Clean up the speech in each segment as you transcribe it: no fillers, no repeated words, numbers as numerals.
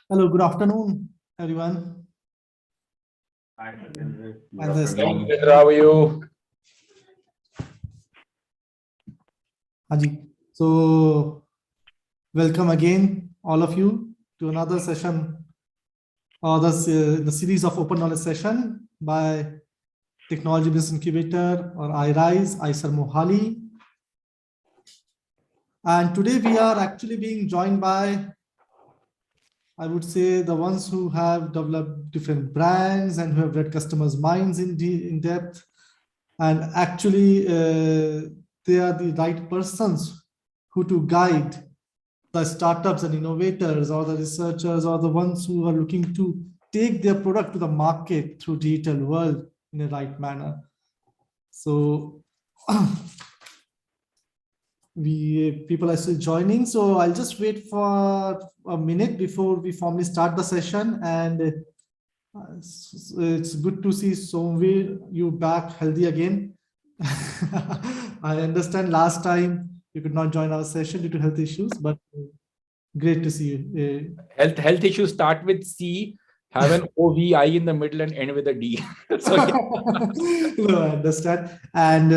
Hello, good afternoon, everyone. Hi, Satendra. Good And this- afternoon. How are you? Haji. So, welcome again, all of you, to another session, or the series of open knowledge session by Technology Business Incubator, or iRise, ISER Mohali. And today we are actually being joined by, I would say, the ones who have developed different brands and who have read customers' minds in depth. And actually, they are the right persons who to guide the startups and innovators or the researchers or the ones who are looking to take their product to the market through digital world in a right manner. So people are still joining, so I'll just wait for a minute before we formally start the session. And it's good to see Somveer, you back healthy again. I understand last time you could not join our session due to health issues, but great to see you. Health issues start with C, have an OVI in the middle and end with a D. So, No, I understand. And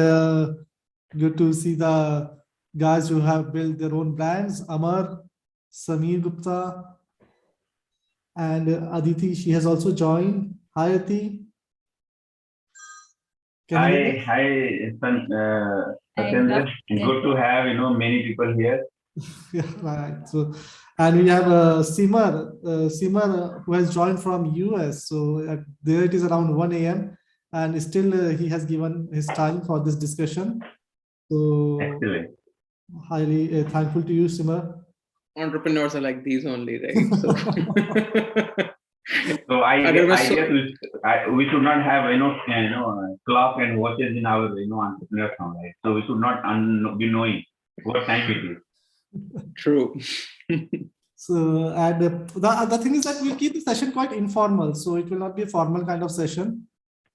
good to see the guys who have built their own brands, Amar, Samir Gupta, and Aditi. She has also joined. Hi, Aditi. Can you hear me? Hi, Satendra. Good to have many people here. Yeah, right. So, and we have Simar, who has joined from US. So there it is around 1 a.m. and still he has given his time for this discussion. So Excellent. highly thankful to you, Simar. Entrepreneurs are like these only, right? So, So I guess so- we should not have clock and watches in our entrepreneur firm, right? So we should not be knowing what time it is. true. So, and the thing is that we'll keep the session quite informal. So it will not be a formal kind of session.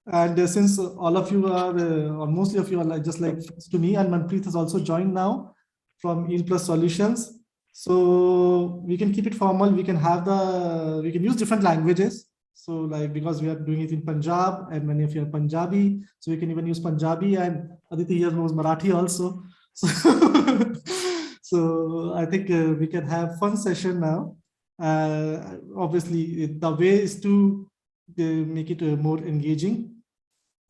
And since all of you are, or mostly of you are just like friends to me, and Manpreet has also joined now from Yield Plus Solutions. So we can keep it formal. We can use different languages. So like, because we are doing it in Punjab and many of you are Punjabi, so we can even use Punjabi, and Aditi here knows Marathi also. So, so I think we can have fun session now. Obviously, the way is to make it more engaging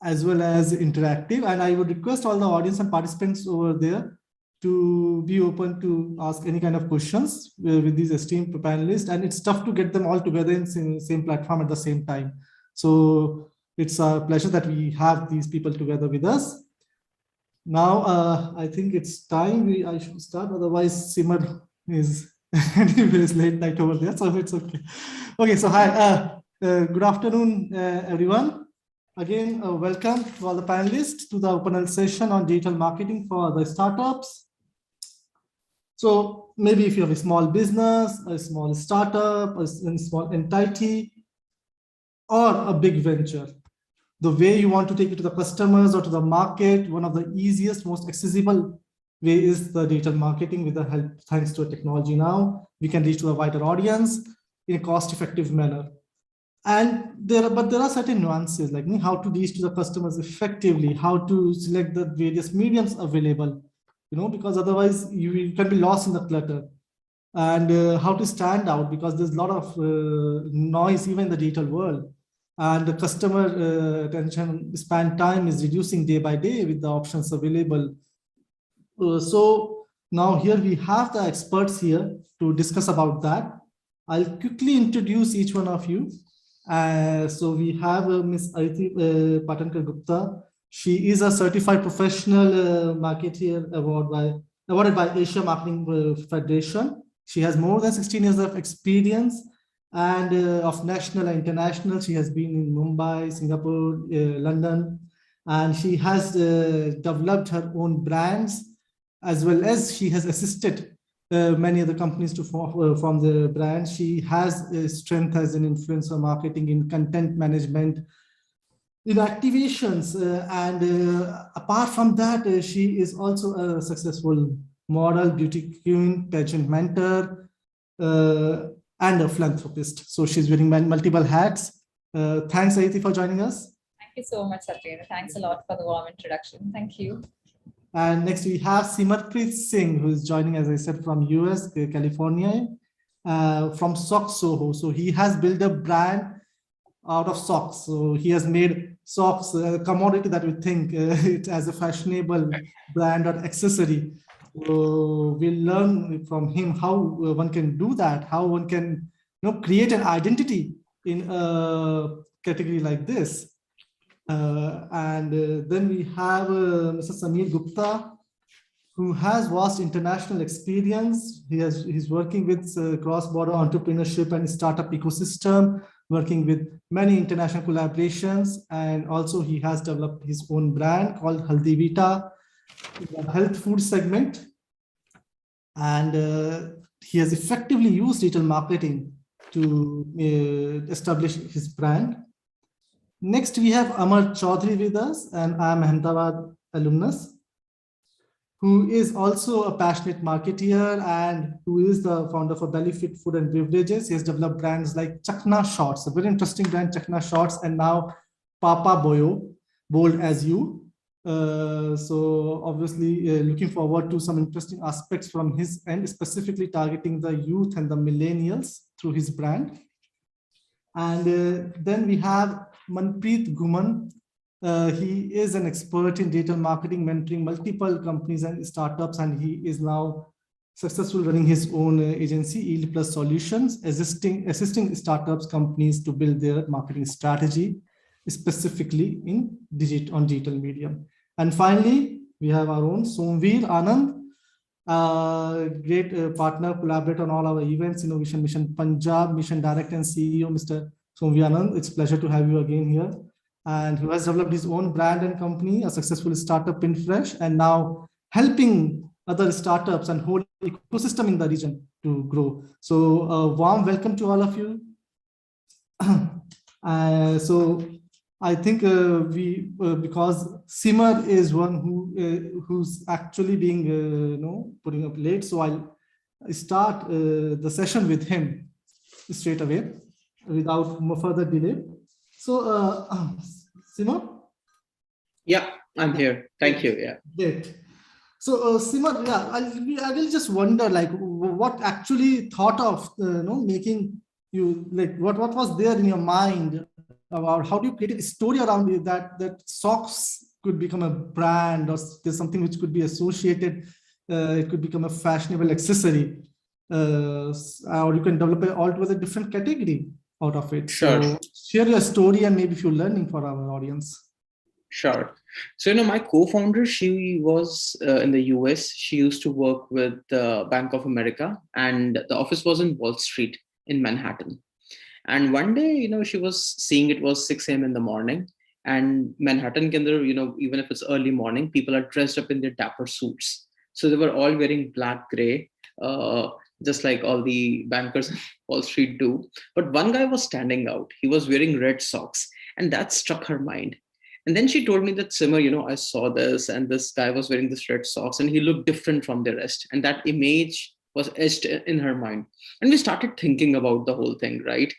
as well as interactive. And I would request all the audience and participants over there to be open to ask any kind of questions with these esteemed panelists. And it's tough to get them all together in the same platform at the same time. So it's a pleasure that we have these people together with us. Now, I think it's time I should start. Otherwise, Simar is anyways late night over there, so it's okay. Okay, so hi, good afternoon, everyone. Again, welcome to all the panelists to the open session on digital marketing for the startups. So maybe if you have a small business, a small startup, a small entity, or a big venture, the way you want to take it to the customers or to the market, one of the easiest, most accessible way is the digital marketing with the help, thanks to technology now. We can reach to a wider audience in a cost-effective manner. And there are certain nuances, like how to reach to the customers effectively, how to select the various mediums available, because otherwise you can be lost in the clutter. And how to stand out, because there's a lot of noise even in the digital world. And the customer attention span time is reducing day by day with the options available. So now here we have the experts here to discuss about that. I'll quickly introduce each one of you. So we have Ms. Aditi Patankar Gupta. She is a certified professional marketer awarded by Asia Marketing Federation. She has more than 16 years of experience and of national and international. She has been in Mumbai, Singapore, London, and she has developed her own brands, as well as she has assisted many other companies to form their brands. She has strength as an influencer marketing in content management, in activations, and apart from that, she is also a successful model, beauty queen, pageant mentor, and a philanthropist. So she's wearing multiple hats. Thanks, Aditi, for joining us. Thank you so much, Satyendra. Thanks a lot for the warm introduction. Thank you. And next we have Simatri Singh, who is joining, as I said, from US, California, from Sock Soho. So he has built a brand out of socks. So he has made socks a commodity that we think it as a fashionable brand or accessory. So we'll learn from him how one can do that, how one can create an identity in a category like this. Then we have Mr. Samir Gupta, who has vast international experience. He's working with cross-border entrepreneurship and startup ecosystem, working with many international collaborations, and also he has developed his own brand called Haldi Vita, the health food segment, and he has effectively used digital marketing to establish his brand. Next, we have Amar Chaudhary with us, and I'm a Ahmedabad alumnus, who is also a passionate marketeer and who is the founder for Belly Fit Food and Beverages. He has developed brands like Chakna Shots, a very interesting brand, Chakna Shots, and now Papa Boyo, Bold as You. So obviously looking forward to some interesting aspects from his end, specifically targeting the youth and the millennials through his brand. And then we have Manpreet Guman. He is an expert in digital marketing, mentoring multiple companies and startups, and he is now successful running his own agency, Yield Plus Solutions, assisting startups, companies to build their marketing strategy, specifically on digital medium. And finally, we have our own Somveer Anand, great partner, collaborate on all our events, Innovation Mission Punjab, Mission Director and CEO, Mr. Somveer Anand. It's a pleasure to have you again here. And who has developed his own brand and company, a successful startup in Fresh, and now helping other startups and whole ecosystem in the region to grow. So a warm welcome to all of you. So I think because Simar is one who's actually being putting up late, so I'll start the session with him straight away without further delay. So, Simar? Yeah, I'm here. Thank you. Yeah. Great. So, Simar, yeah, I will just wonder, like, what actually thought of, making you, like, what was there in your mind about how do you create a story around it that socks could become a brand, or there's something which could be associated, it could become a fashionable accessory, or you can develop an altogether different category out of it. Sure. So share your story and maybe a few learning for our audience. Sure. So, my co-founder, she was in the US. She used to work with Bank of America, and the office was in Wall Street in Manhattan. And one day, she was seeing it was 6 a.m. in the morning, and Manhattan, even if it's early morning, people are dressed up in their dapper suits. So they were all wearing black, gray, just like all the bankers on Wall Street do. But one guy was standing out. He was wearing red socks, and that struck her mind. And then she told me that, Simar, I saw this, and this guy was wearing this red socks, and he looked different from the rest. And that image was etched in her mind. And we started thinking about the whole thing, right?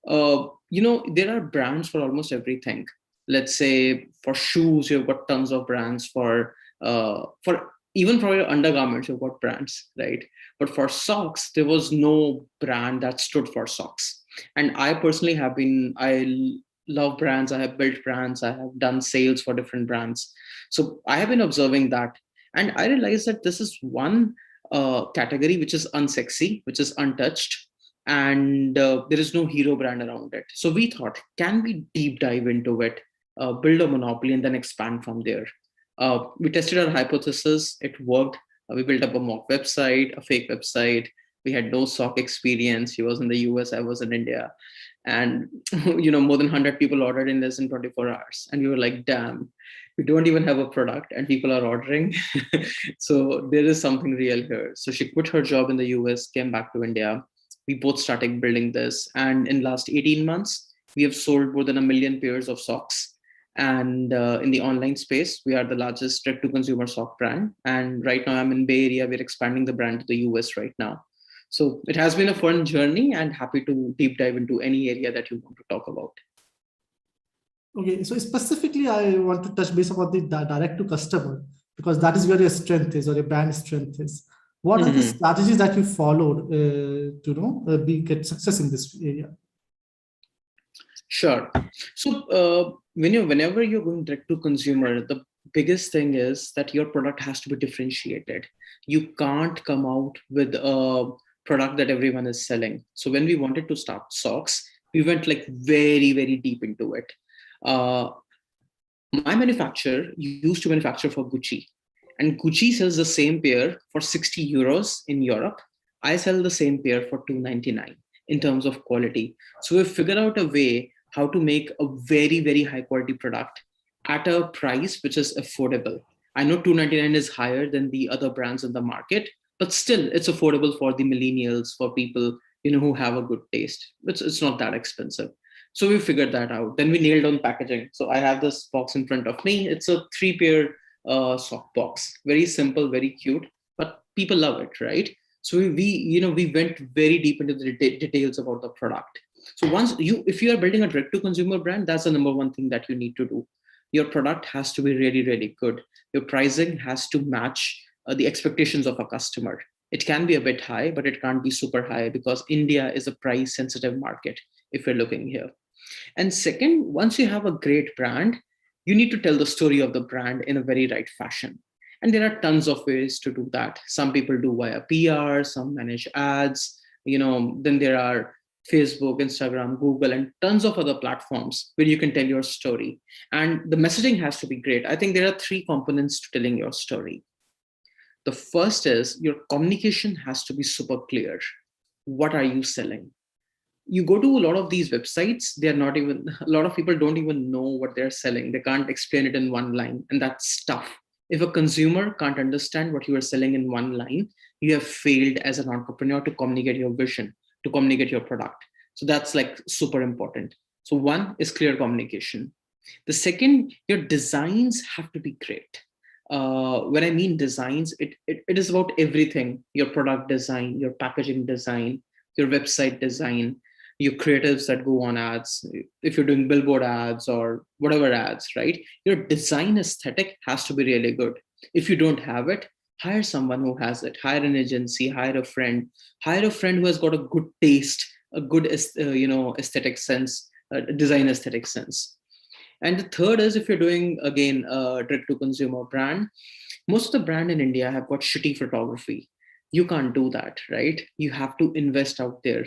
There are brands for almost everything. Let's say for shoes, you've got tons of brands. For even for your undergarments, you've got brands, right? But for socks, there was no brand that stood for socks. And I personally I love brands. I have built brands. I have done sales for different brands. So I have been observing that. And I realized that this is one category which is unsexy, which is untouched. And there is no hero brand around it. So we thought, can we deep dive into it, build a monopoly, and then expand from there? We tested our hypothesis. It worked. We built up a mock website, a fake website. We had no sock experience. He was in the US, I was in India. And, more than 100 people ordered in less than 24 hours. And we were like, damn, we don't even have a product and people are ordering. So there is something real here. So she quit her job in the US, came back to India. We both started building this. And in last 18 months, we have sold more than 1 million pairs of socks. And in the online space, we are the largest direct-to-consumer sock brand. And right now I'm in Bay Area. We're expanding the brand to the US right now. So it has been a fun journey, and happy to deep dive into any area that you want to talk about. Okay, so specifically, I want to touch base about the direct to customer, because that is where your strength is, or your brand strength is. What are the strategies that you followed to get success in this area? Sure. So whenever you're going direct to consumer, the biggest thing is that your product has to be differentiated. You can't come out with a product that everyone is selling. So when we wanted to start socks, we went like very, very deep into it. My manufacturer used to manufacture for Gucci, and Gucci sells the same pair for 60 euros in Europe. I sell the same pair for 299 in terms of quality. So we've figured out a way how to make a very, very high quality product at a price which is affordable. I know 299 is higher than the other brands in the market, but still it's affordable for the millennials, for people who have a good taste. It's not that expensive. So we figured that out. Then we nailed on packaging. So I have this box in front of me. It's a 3-pair sock box. Very simple, very cute, but people love it, right? So we went very deep into the details about the product. So if you are building a direct-to-consumer brand, that's the number one thing that you need to do. Your product has to be really, really good. Your pricing has to match the expectations of a customer. It can be a bit high, but it can't be super high, because India is a price-sensitive market if you're looking here. And second, once you have a great brand, you need to tell the story of the brand in a very right fashion. And there are tons of ways to do that. Some people do via PR, some manage ads, then there are Facebook, Instagram, Google, and tons of other platforms where you can tell your story. And the messaging has to be great. I think there are 3 components to telling your story. The first is your communication has to be super clear. What are you selling? You go to a lot of these websites, a lot of people don't even know what they're selling. They can't explain it in one line, and that's tough. If a consumer can't understand what you are selling in one line, you have failed as an entrepreneur to communicate your vision, to communicate your product. So that's like super important. So one is clear communication. The second, your designs have to be great. When I mean designs, it is about everything: your product design, your packaging design, your website design, your creatives that go on ads, if you're doing billboard ads or whatever ads, right? Your design aesthetic has to be really good. If you don't have it, hire someone who has it. Hire an agency, hire a friend who has got a good taste, a good aesthetic sense, design aesthetic sense. And the third is, if you're doing, again, a direct to consumer brand, most of the brand in India have got shitty photography. You can't do that, right? You have to invest out there.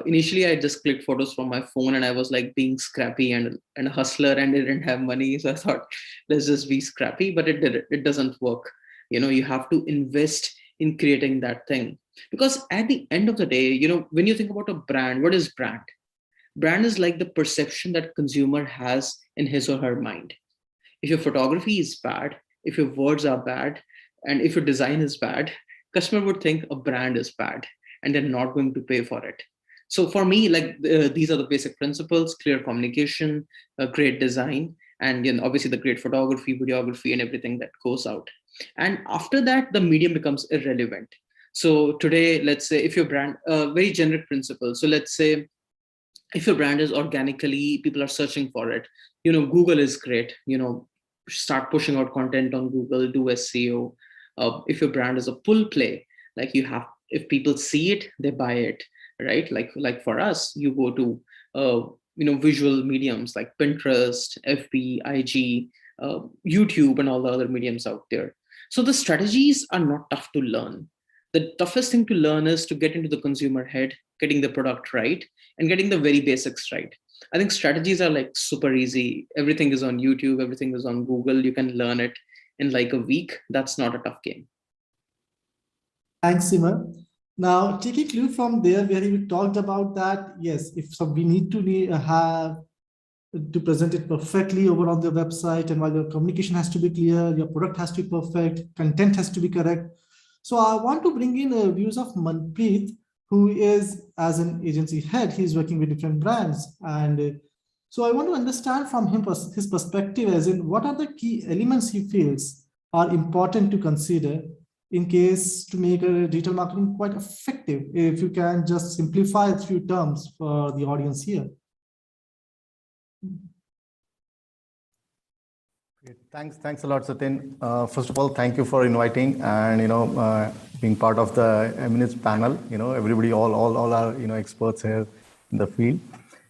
Initially, I just clicked photos from my phone, and I was like being scrappy and a hustler, and I didn't have money. So I thought, let's just be scrappy, but it doesn't work. You have to invest in creating that thing. Because at the end of the day, when you think about a brand, what is brand? Brand is like the perception that consumer has in his or her mind. If your photography is bad, if your words are bad, and if your design is bad, customer would think a brand is bad, and they're not going to pay for it. So for me, these are the basic principles: clear communication, great design, and obviously the great photography, videography, and everything that goes out. And after that, the medium becomes irrelevant. So today, let's say if your brand, very generic principle. So let's say if your brand is organically, people are searching for it, Google is great. Start pushing out content on Google, do SEO. If your brand is a pull play, if people see it, they buy it, right? Like for us, you go to visual mediums like Pinterest, FB, IG, YouTube, and all the other mediums out there. So the strategies are not tough to learn. The toughest thing to learn is to get into the consumer head, getting the product right, and getting the very basics right. I think strategies are like super easy. Everything is on YouTube, everything is on Google. You can learn it in like a week. That's not a tough game. Thanks, Simar. Now, taking clue from there, where you talked about that, yes, we need to have to present it perfectly over on the website, and while your communication has to be clear, your product has to be perfect, content has to be correct. So I want to bring in views of Manpreet, who is, as an agency head, he's working with different brands. And so I want to understand from him, his perspective, as in what are the key elements he feels are important to consider in case to make a digital marketing quite effective, if you can just simplify a few terms for the audience here. Great. Thanks a lot, Satin. First of all, thank you for inviting and being part of the eminence panel. Everybody, all are experts here in the field.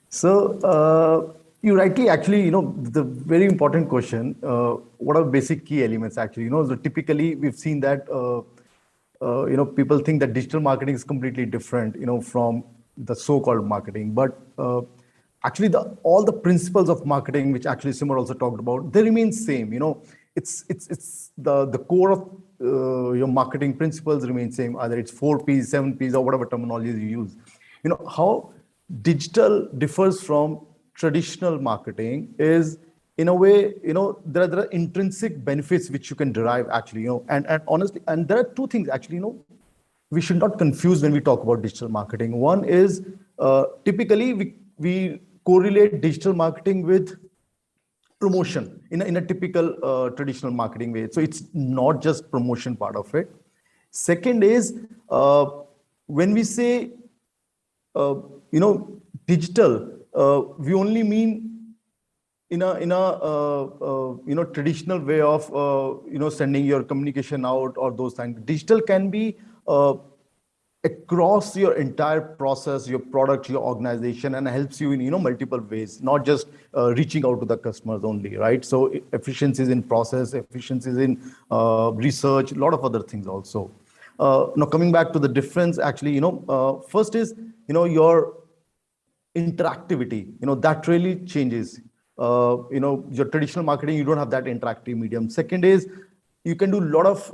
So you rightly actually the very important question. What are basic key elements actually? So typically we've seen that people think that digital marketing is completely different from the so-called marketing, but actually all the principles of marketing, which actually Simar also talked about, they remain same. It's the core of your marketing principles remain same, either it's 4Ps, 7Ps, or whatever terminology you use. How digital differs from traditional marketing is, in a way, there are intrinsic benefits which you can derive actually, and honestly, and there are two things actually, we should not confuse when we talk about digital marketing. One is typically we correlate digital marketing with promotion in a typical traditional marketing way. So it's not just promotion part of it. Second is when we say digital, we only mean in a traditional way of sending your communication out or those things. Digital can be across your entire process, your product, your organization, and helps you in multiple ways, not just reaching out to the customers only, right? So efficiencies in process, efficiencies in research, a lot of other things also. Now coming back to the difference, actually, first is your interactivity. That really changes. Your traditional marketing, you don't have that interactive medium. Second is you can do a lot of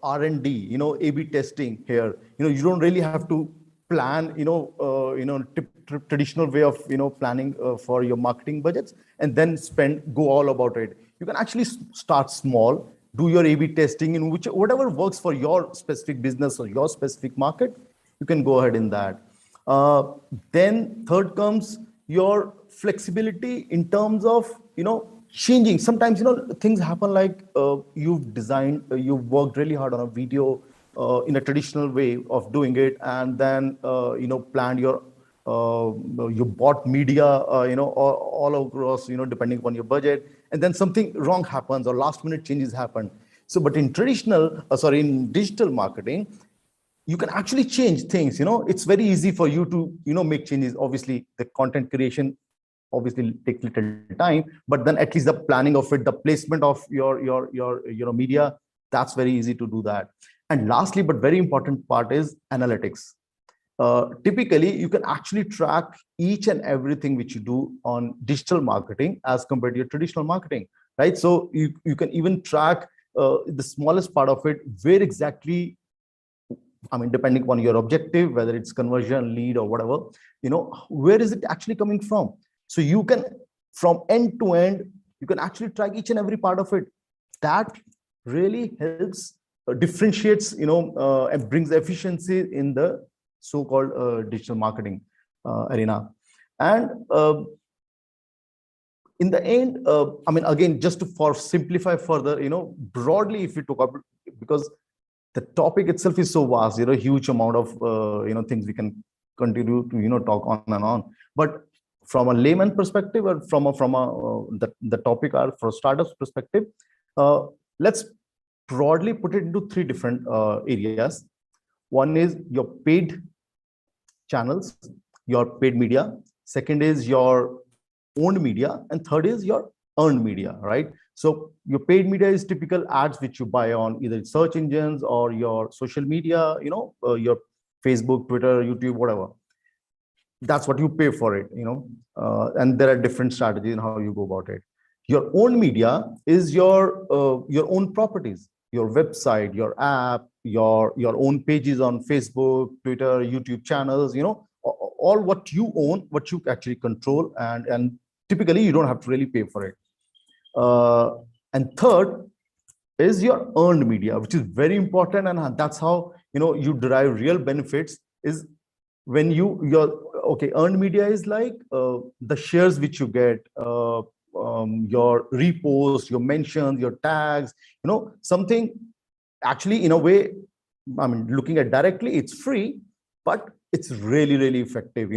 R&D, A/B testing here. You don't really have to plan, traditional way of planning for your marketing budgets and then go all about it. You can actually start small, do your A/B testing in whatever works for your specific business or your specific market. You can go ahead in that. Then third comes your flexibility in terms of changing. Sometimes things happen like you've worked really hard on a video in a traditional way of doing it, and then planned you bought media all across depending upon your budget, and then something wrong happens or last minute changes happen. So but in digital marketing, you can actually change things. It's very easy for you to make changes. Obviously the content creation obviously takes little time, but then at least the planning of it, the placement of your media, that's very easy to do that. And lastly, but very important part is analytics. Typically you can actually track each and everything which you do on digital marketing as compared to your traditional marketing, right? So you can even track the smallest part of it, where exactly, depending on your objective, whether it's conversion, lead, or whatever, where is it actually coming from? So you can, from end to end, you can actually track each and every part of it. That really helps, differentiates, and brings efficiency in the so-called digital marketing arena. And in the end, again, just to simplify further, broadly, if we talk about, because the topic itself is so vast, huge amount of things we can continue to talk on and on. But from a layman perspective, or from the topic or for startups perspective, let's broadly put it into three different areas. One is your paid channels, your paid media. Second is your owned media, and third is your earned media, right? So your paid media is typical ads which you buy on either search engines or your social media, your Facebook, Twitter, YouTube, whatever. That's what you pay for it, and there are different strategies in how you go about it. Your own media is your own properties, your website, your app, your own pages on Facebook, Twitter, YouTube channels, all what you own, what you actually control, and typically you don't have to really pay for it. And third is your earned media, which is very important, and that's how you derive real benefits. Is when your earned media is like the shares which you get, your repost, your mentions, your tags, something actually in a way I mean, looking at directly, it's free, but it's really, really effective,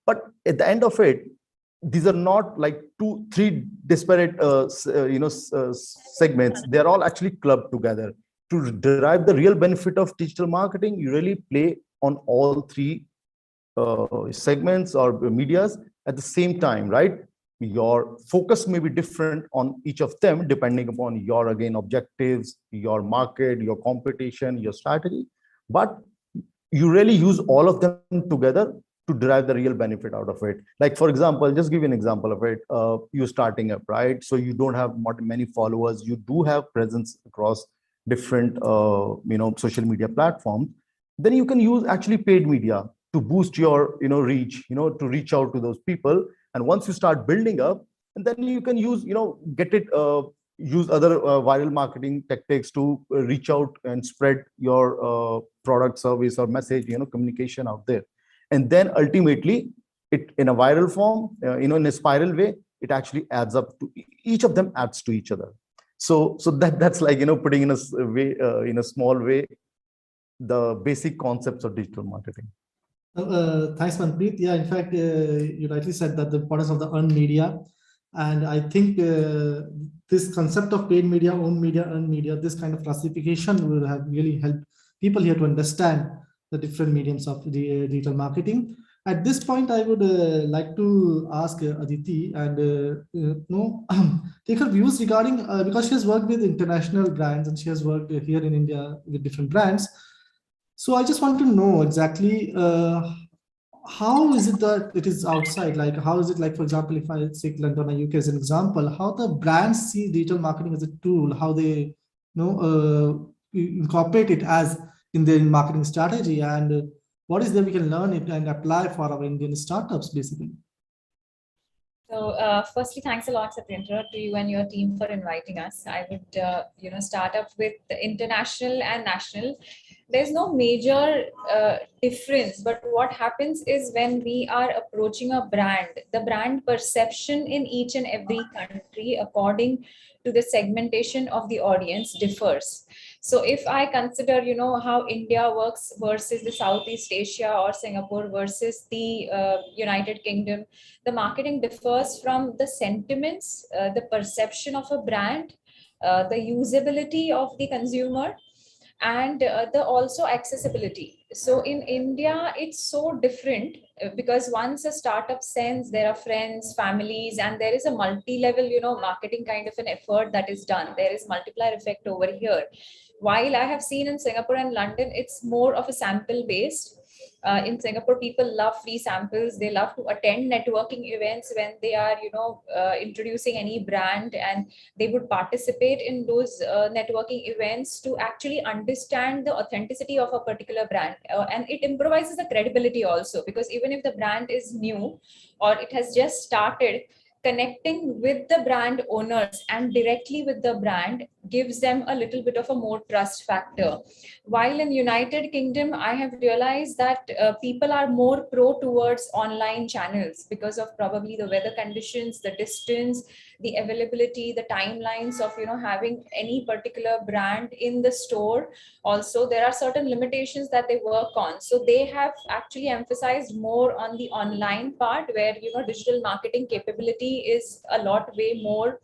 But at the end of it, these are not like 2, 3 disparate, segments. They're all actually clubbed together. To derive the real benefit of digital marketing, you really play on all 3 segments or medias at the same time, right? Your focus may be different on each of them depending upon your, again, objectives, your market, your competition, your strategy. But you really use all of them together to derive the real benefit out of it. Like, for example, just give you an example of it. You're starting up, right? So you don't have many followers. You do have presence across different, social media platforms. Then you can use actually paid media to boost your, reach, to reach out to those people. And once you start building up, and then you can use, get it, use other viral marketing tactics to reach out and spread your product, service, or message, communication out there. And then ultimately, it in a viral form, in a spiral way, it actually adds up to, each of them adds to each other. So that's like, putting in a way, in a small way, the basic concepts of digital marketing. Thanks, Manpreet. Yeah, in fact, you rightly said that the importance of the earned media. And I think this concept of paid media, owned media, earned media, this kind of classification will have really helped people here to understand the different mediums of the digital marketing. At this point, I would like to ask Aditi and take her views regarding, because she has worked with international brands and she has worked here in India with different brands. So I just want to know exactly how is it that it is outside? Like, how is it like, for example, if I take London or UK as an example, how the brands see digital marketing as a tool, how they incorporate it as in their marketing strategy, and what is there we can learn it and apply for our Indian startups, basically. So firstly, thanks a lot, Satyendra, to you and your team for inviting us. I would, start up with the international and national. There's no major difference, but what happens is when we are approaching a brand, the brand perception in each and every country according to the segmentation of the audience differs. So if I consider, how India works versus the Southeast Asia or Singapore versus the United Kingdom, the marketing differs from the sentiments, the perception of a brand, the usability of the consumer, and the also accessibility. So in India, it's so different because once a startup sends, there are friends, families, and there is a multi-level, marketing kind of an effort that is done. There is multiplier effect over here. While I have seen in Singapore and London, it's more of a sample based. In Singapore, people love free samples. They love to attend networking events when they are, introducing any brand, and they would participate in those networking events to actually understand the authenticity of a particular brand. And it improvises the credibility also, because even if the brand is new or it has just started, connecting with the brand owners and directly with the brand gives them a little bit of a more trust factor. While in United Kingdom, I have realized that people are more pro towards online channels because of probably the weather conditions, the distance, the availability, the timelines of having any particular brand in the store. Also, there are certain limitations that they work on. So they have actually emphasized more on the online part, where digital marketing capability is a lot way more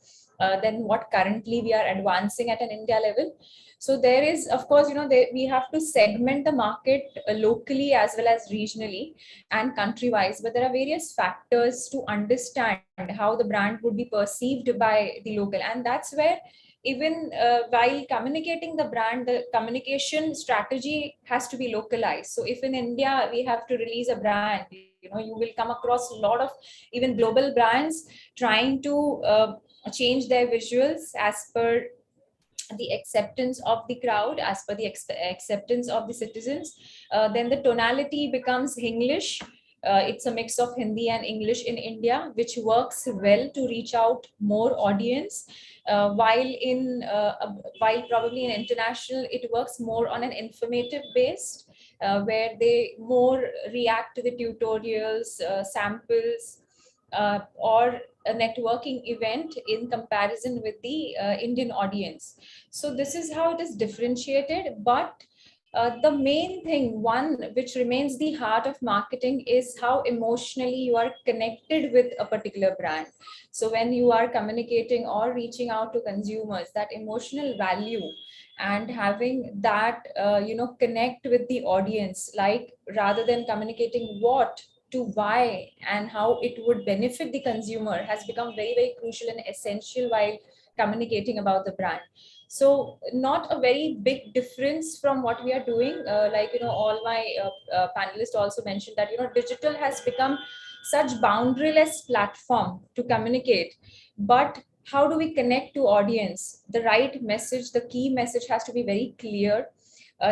than what currently we are advancing at an India level. So there is, of course, we have to segment the market locally as well as regionally and country-wise, but there are various factors to understand how the brand would be perceived by the local. And that's where even while communicating the brand, the communication strategy has to be localized. So if in India we have to release a brand, you will come across a lot of even global brands trying to change their visuals as per the acceptance of the crowd, as per the acceptance of the citizens. Then the tonality becomes English. It's a mix of Hindi and English in India, which works well to reach out more audience. While probably in international, it works more on an informative base, where they more react to the tutorials, samples, or a networking event in comparison with the Indian audience. So this is how it is differentiated. But the main thing, one which remains the heart of marketing, is how emotionally you are connected with a particular brand. So when you are communicating or reaching out to consumers, that emotional value and having that connect with the audience, like rather than communicating what to buy and how it would benefit the consumer, has become very, very crucial and essential while communicating about the brand. So not a very big difference from what we are doing. All my panelists also mentioned that digital has become such boundaryless platform to communicate, but how do we connect to audience? The right message, the key message has to be very clear.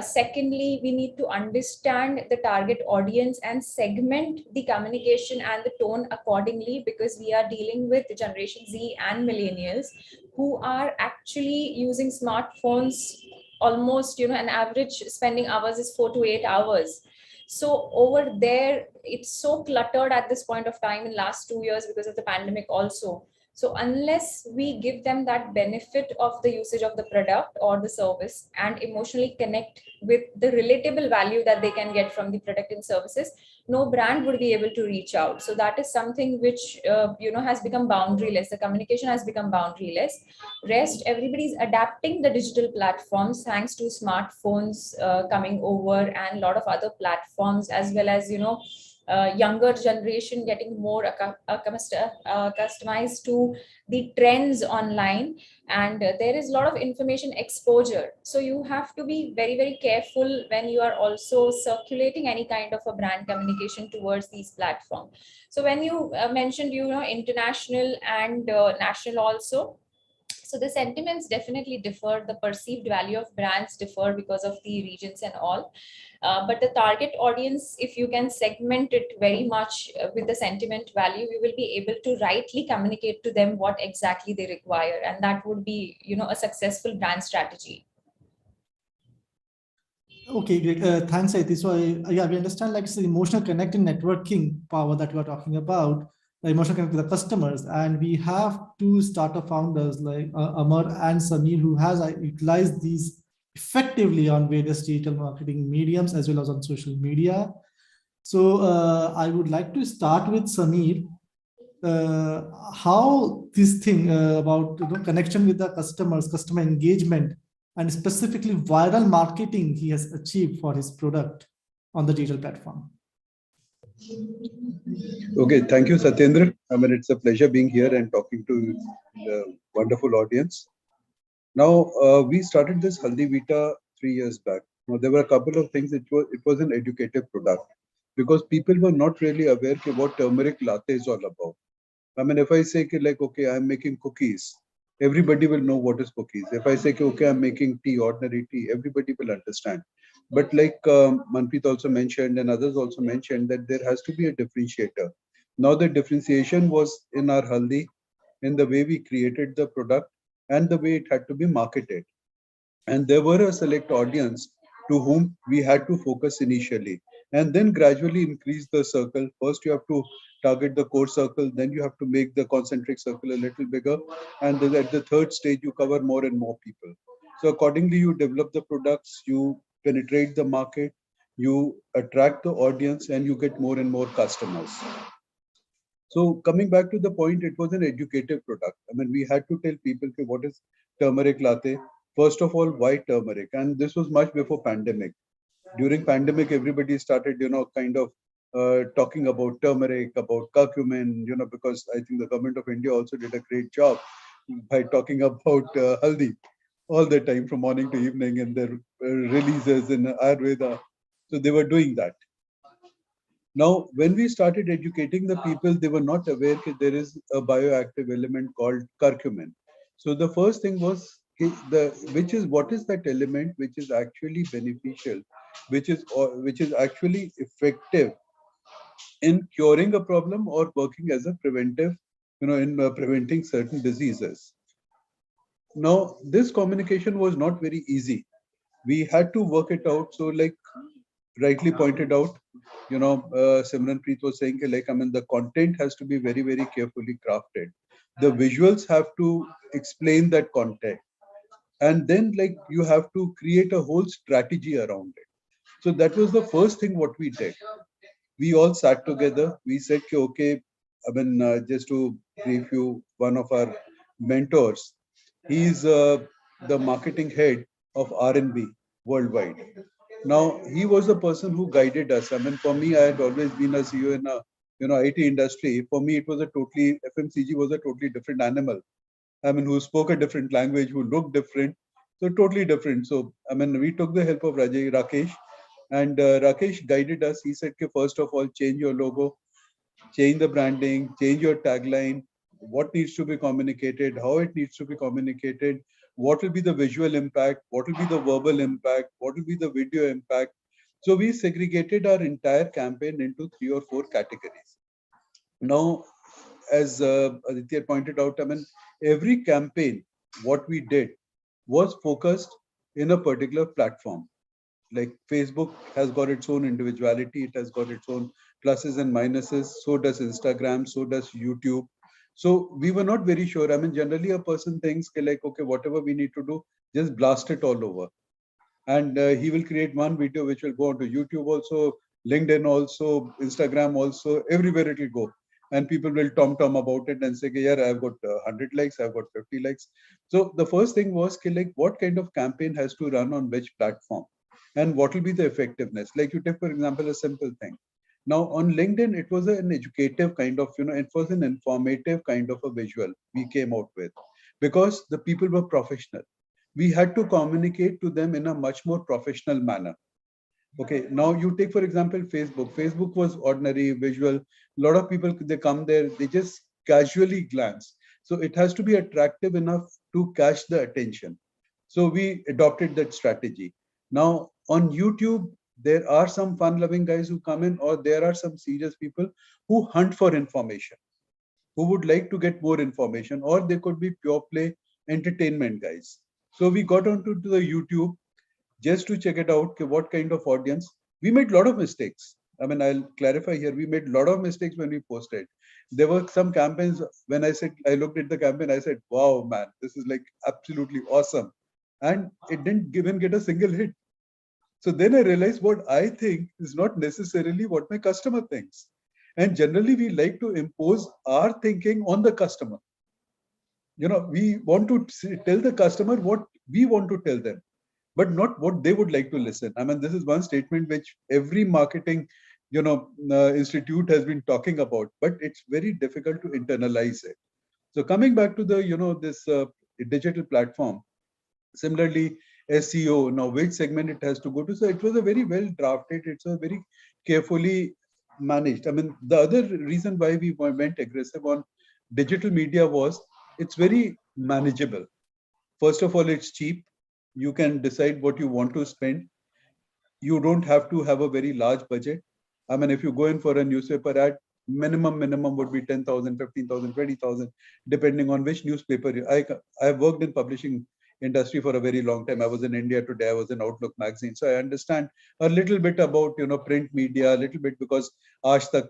Secondly, we need to understand the target audience and segment the communication and the tone accordingly, because we are dealing with Generation Z and millennials who are actually using smartphones almost, an average spending hours is 4 to 8 hours. So over there, it's so cluttered at this point of time in last 2 years because of the pandemic also. So unless we give them that benefit of the usage of the product or the service and emotionally connect with the relatable value that they can get from the product and services, no brand would be able to reach out. So that is something which has become boundaryless. The communication has become boundaryless. Rest, everybody's adapting the digital platforms thanks to smartphones coming over, and a lot of other platforms, as well as younger generation getting more customized to the trends online. And there is a lot of information exposure, so you have to be very, very careful when you are also circulating any kind of a brand communication towards these platforms. So when you mentioned international and national also, so the sentiments definitely differ, the perceived value of brands differ because of the regions and all. But the target audience, if you can segment it very much with the sentiment value, you will be able to rightly communicate to them what exactly they require, and that would be a successful brand strategy. Okay, great. Thanks, Aiti. So yeah, we understand like it's the emotional connect and networking power that we are talking about, the emotional connect with the customers. And we have two startup founders like Amar and Samir, who has utilized these effectively on various digital marketing mediums as well as on social media. So I would like to start with Samir. How this thing about connection with the customers, customer engagement, and specifically viral marketing he has achieved for his product on the digital platform. Okay, thank you, Satyendra. I mean, it's a pleasure being here and talking to the wonderful audience. Now, we started this Haldi Vita 3 years back. Now, there were a couple of things. It was an educative product because people were not really aware of what turmeric latte is all about. I mean, if I say like, okay, I'm making cookies, everybody will know what is cookies. If I say, okay, I'm making tea, ordinary tea, everybody will understand. But like Manpreet also mentioned and others also mentioned that there has to be a differentiator. Now the differentiation was in our haldi, in the way we created the product and the way it had to be marketed. And there were a select audience to whom we had to focus initially and then gradually increase the circle. First, you have to target the core circle, then you have to make the concentric circle a little bigger. And then at the third stage, you cover more and more people. So accordingly, you develop the products, you penetrate the market, you attract the audience, and you get more and more customers. So coming back to the point, it was an educative product. I mean, we had to tell people, okay, what is turmeric latte? First of all, why turmeric? And this was much before pandemic. During pandemic, everybody started, kind of talking about turmeric, about curcumin, because I think the government of India also did a great job by talking about haldi all the time from morning to evening in their releases in Ayurveda. So they were doing that. Now, when we started educating the people, they were not aware that there is a bioactive element called curcumin. So the first thing was what is that element which is actually beneficial, which is actually effective in curing a problem or working as a preventive, in preventing certain diseases. Now, this communication was not very easy. We had to work it out. So, like rightly pointed out, Simranpreet was saying, like, I mean, the content has to be very, very carefully crafted. The visuals have to explain that content. And then, like, you have to create a whole strategy around it. So that was the first thing what we did. We all sat together. We said, okay, I mean, just to brief you, one of our mentors, he's the marketing head of R&B worldwide. Now, he was the person who guided us. I mean, for me, I had always been a CEO in a IT industry. For me, it was a totally FMCG was a totally different animal. I mean, who spoke a different language, who looked different, so totally different. So, I mean, we took the help of Rakesh, and Rakesh guided us. He said, first of all, change your logo, change the branding, change your tagline, what needs to be communicated, how it needs to be communicated, what will be the visual impact, what will be the verbal impact, what will be the video impact. So we segregated our entire campaign into 3 or 4 categories. Now, as Aditya pointed out, I mean, every campaign, what we did was focused in a particular platform. Like Facebook has got its own individuality, it has got its own pluses and minuses, so does Instagram, so does YouTube. So we were not very sure. I mean, generally a person thinks like, okay, whatever we need to do, just blast it all over. And he will create one video which will go onto YouTube also, LinkedIn also, Instagram also, everywhere it will go. And people will tom about it and say, yeah, I've got 100 likes, I've got 50 likes. So the first thing was like, what kind of campaign has to run on which platform? And what will be the effectiveness? Like you take, for example, a simple thing. Now on LinkedIn, it was an educative kind of, it was an informative kind of a visual we came out with, because the people were professional. We had to communicate to them in a much more professional manner. Okay, now you take, for example, Facebook. Facebook was ordinary, visual. A lot of people, they come there, they just casually glance. So it has to be attractive enough to catch the attention. So we adopted that strategy. Now on YouTube, there are some fun-loving guys who come in, or there are some serious people who hunt for information, who would like to get more information, or they could be pure play entertainment guys. So we got onto the YouTube just to check it out, what kind of audience. We made a lot of mistakes. I mean, I'll clarify here. We made a lot of mistakes when we posted. There were some campaigns when I looked at the campaign, I said, wow, man, this is like absolutely awesome. And it didn't even get a single hit. So then I realized what I think is not necessarily what my customer thinks. And generally, we like to impose our thinking on the customer. We want to tell the customer what we want to tell them, but not what they would like to listen. I mean, this is one statement which every marketing, institute has been talking about, but it's very difficult to internalize it. So coming back to the, this digital platform, similarly, SEO, now which segment it has to go to. So it was a very well drafted, it's a very carefully managed. I mean, the other reason why we went aggressive on digital media was it's very manageable. First of all, it's cheap. You can decide what you want to spend. You don't have to have a very large budget. I mean, if you go in for a newspaper ad, minimum would be 10,000, 15,000, 20,000, depending on which newspaper. I've worked in publishing industry for a very long time. I was in India Today, I was in Outlook magazine. So I understand a little bit about, print media, a little bit, because Aaj Tak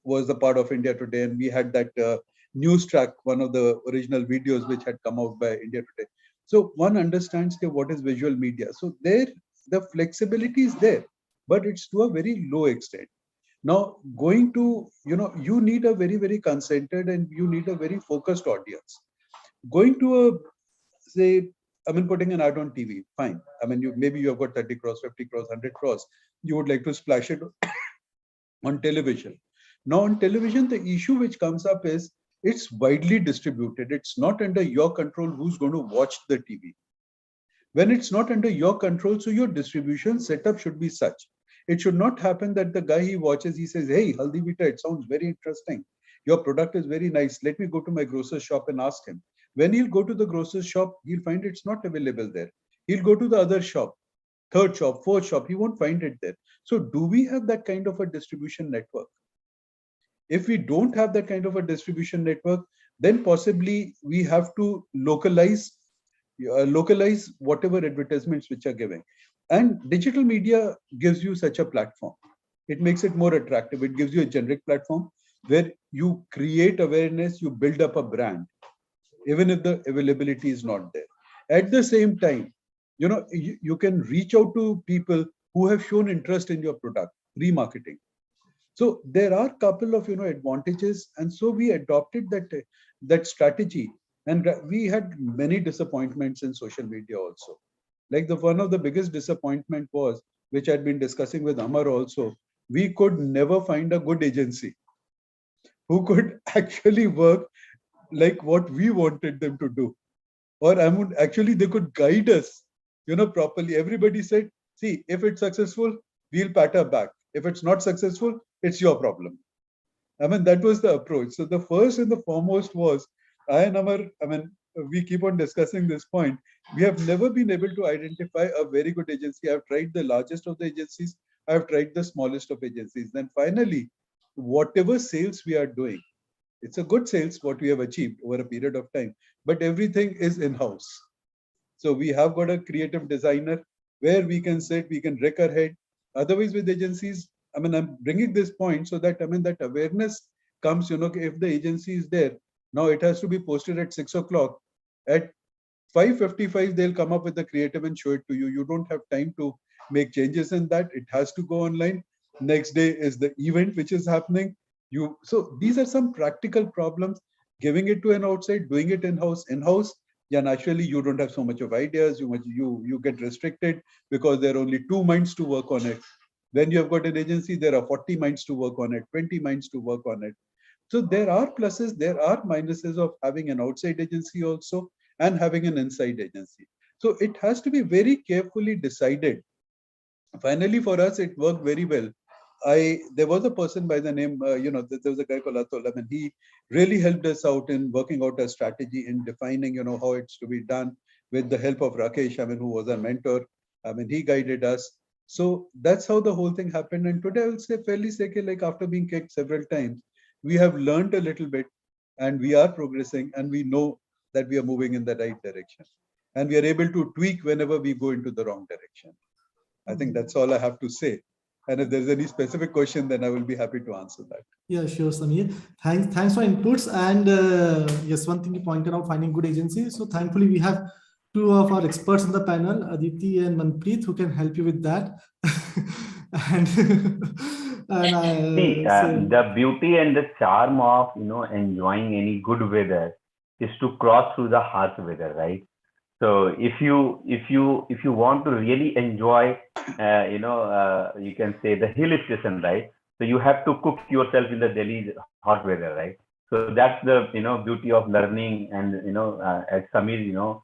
was the part of India Today, and we had that news track, one of the original videos which had come out by India Today. So one understands what is visual media. So there, the flexibility is there, but it's to a very low extent. Now, going to, you need a very, very concentrated and you need a very focused audience. Going to a, say, I mean, putting an ad on TV, fine. I mean, maybe you have got 30 crores, 50 crores, 100 crores. You would like to splash it on television. Now, on television, the issue which comes up is it's widely distributed. It's not under your control who's going to watch the TV. When it's not under your control, so your distribution setup should be such. It should not happen that the guy he watches, he says, hey, Haldi Vita, it sounds very interesting. Your product is very nice. Let me go to my grocer's shop and ask him. When he'll go to the grocer's shop, he'll find it's not available there. He'll go to the other shop, third shop, fourth shop, he won't find it there. So do we have that kind of a distribution network? If we don't have that kind of a distribution network, then possibly we have to localize whatever advertisements which are giving. And digital media gives you such a platform. It makes it more attractive. It gives you a generic platform where you create awareness, you build up a brand, even if the availability is not there. At the same time, you can reach out to people who have shown interest in your product, remarketing. So there are a couple of advantages, and so we adopted that strategy, and we had many disappointments in social media also. Like the one of the biggest disappointment was, which I'd been discussing with Amar also, we could never find a good agency who could actually work like what we wanted them to do, or I mean, actually they could guide us, properly. Everybody said, see, if it's successful, we'll pat our back. If it's not successful, it's your problem. I mean, that was the approach. So the first and the foremost was, I and Amar, I mean, we keep on discussing this point. We have never been able to identify a very good agency. I've tried the largest of the agencies. I've tried the smallest of agencies. Then finally, whatever sales we are doing, it's a good sales, what we have achieved over a period of time, but everything is in-house. So we have got a creative designer where we can sit, we can wreck our head. Otherwise, with agencies, I mean, I'm bringing this point so that, I mean, that awareness comes, if the agency is there, now it has to be posted at 6 o'clock. At 5:55, they'll come up with the creative and show it to you. You don't have time to make changes in that. It has to go online. Next day is the event which is happening. So these are some practical problems. Giving it to an outside, doing it in-house, yeah, naturally you don't have so much of ideas. You get restricted because there are only 2 minds to work on it. When you have got an agency, there are 40 minds to work on it, 20 minds to work on it. So there are pluses, there are minuses of having an outside agency also and having an inside agency. So it has to be very carefully decided. Finally, for us, it worked very well. There was a person by the name, there was a guy called Atul. I mean, he really helped us out in working out a strategy in defining, how it's to be done with the help of Rakesh, I mean, who was our mentor. I mean, he guided us. So that's how the whole thing happened. And today I will say fairly say, like after being kicked several times, we have learned a little bit and we are progressing and we know that we are moving in the right direction. And we are able to tweak whenever we go into the wrong direction. I think that's all I have to say. And if there's any specific question, then I will be happy to answer that. Yeah, sure, Samir. Thanks for inputs. And yes, one thing you pointed out, finding good agencies. So thankfully, we have two of our experts in the panel, Aditi and Manpreet, who can help you with that. and See, the beauty and the charm of enjoying any good weather is to cross through the harsh weather, right? So if you want to really enjoy, you can say the hill station, right? So you have to cook yourself in the Delhi hot weather, right? So that's the beauty of learning, and as Samir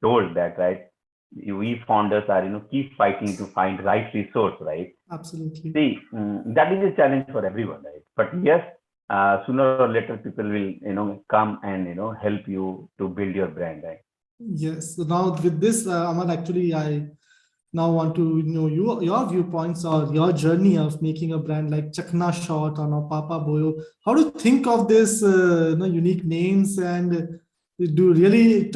told that, right? We founders are keep fighting to find right resource, right? absolutely. See, that is a challenge for everyone, right? But yes, sooner or later people will come and help you to build your brand, right? Yes. So now with this, Aman, actually, I now want to know your viewpoints or your journey of making a brand like Chakna Shot or now Papa Boyo. How do you think of this unique names, and do you really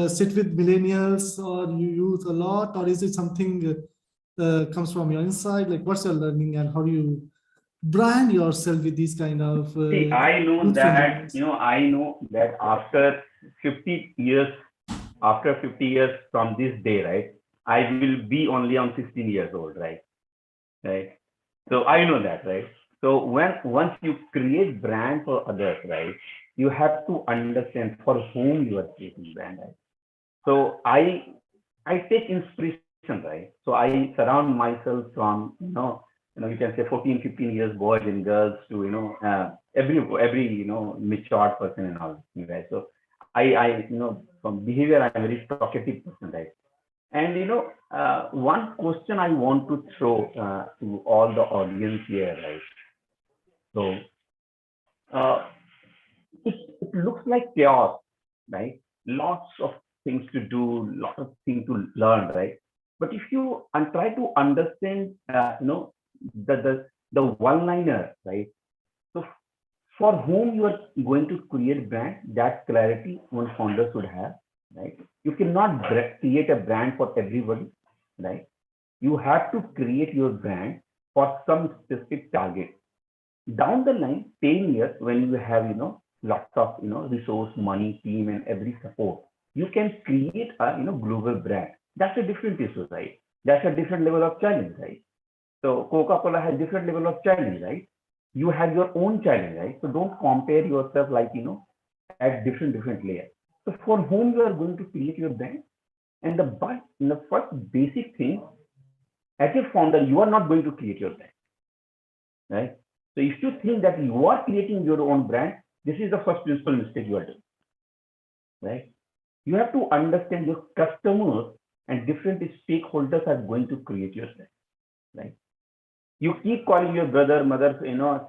sit with millennials or you use a lot, or is it something comes from your inside? Like what's your learning and how do you brand yourself with these kind of See, youth-friendly names? I know that after 50 years from this day, right, I will be only on 16 years old, right? Right. So I know that, right? So once you create brand for others, right, you have to understand for whom you are creating brand, right? So I take inspiration, right? So I surround myself from you can say 14, 15 years boys and girls to every mature person and all, right? So I from behavior I'm a very talkative person, right? And one question I want to throw to all the audience here, right? So uh, it looks like chaos, right? Lots of things to do, lots of things to learn, right? But if you try to understand, the one-liner, right? So for whom you are going to create brand, that clarity one founder should have, right? You cannot create a brand for everybody, right? You have to create your brand for some specific target. Down the line, 10 years, when you have, lots of, resource, money, team, and every support, you can create a, global brand. That's a different issue, right? That's a different level of challenge, right? So Coca-Cola has different level of challenge, right? You have your own challenge, right? So don't compare yourself like, at different layers. So for whom you are going to create your brand? And the first basic thing, as a founder, you are not going to create your brand, right? So if you think that you are creating your own brand, this is the first principal mistake you are doing, right? You have to understand your customers and different stakeholders are going to create your brand, right? You keep calling your brother, mother,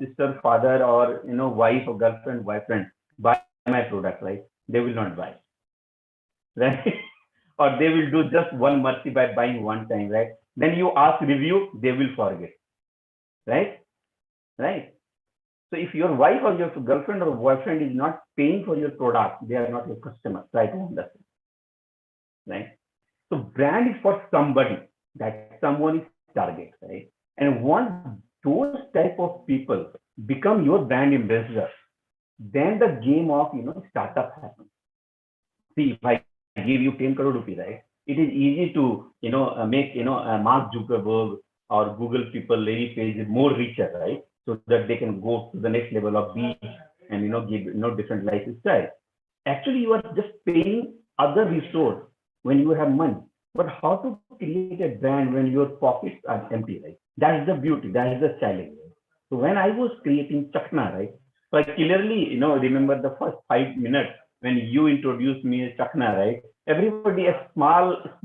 sister, father, or wife or girlfriend, boyfriend, buy my product, right? They will not buy, right? Or they will do just one mercy by buying one time, right? Then you ask review, they will forget, right? Right. So if your wife or your girlfriend or boyfriend is not paying for your product, they are not your customer. Try to understand, right? So brand is for somebody. That someone is target, right? And once those type of people become your brand ambassador, then the game of startup happens. See, if I give you 10 crore rupee, right? It is easy to make Mark Zuckerberg or Google people Larry Page more richer, right? So that they can go to the next level of beach and give different lifestyle. Actually, you are just paying other resource when you have money. But how to create a brand when your pockets are empty, right? That's the beauty. That is the challenge. So when I was creating Chakna, right? So I clearly, remember the first 5 minutes when you introduced me as Chakna, right? Everybody a smile, a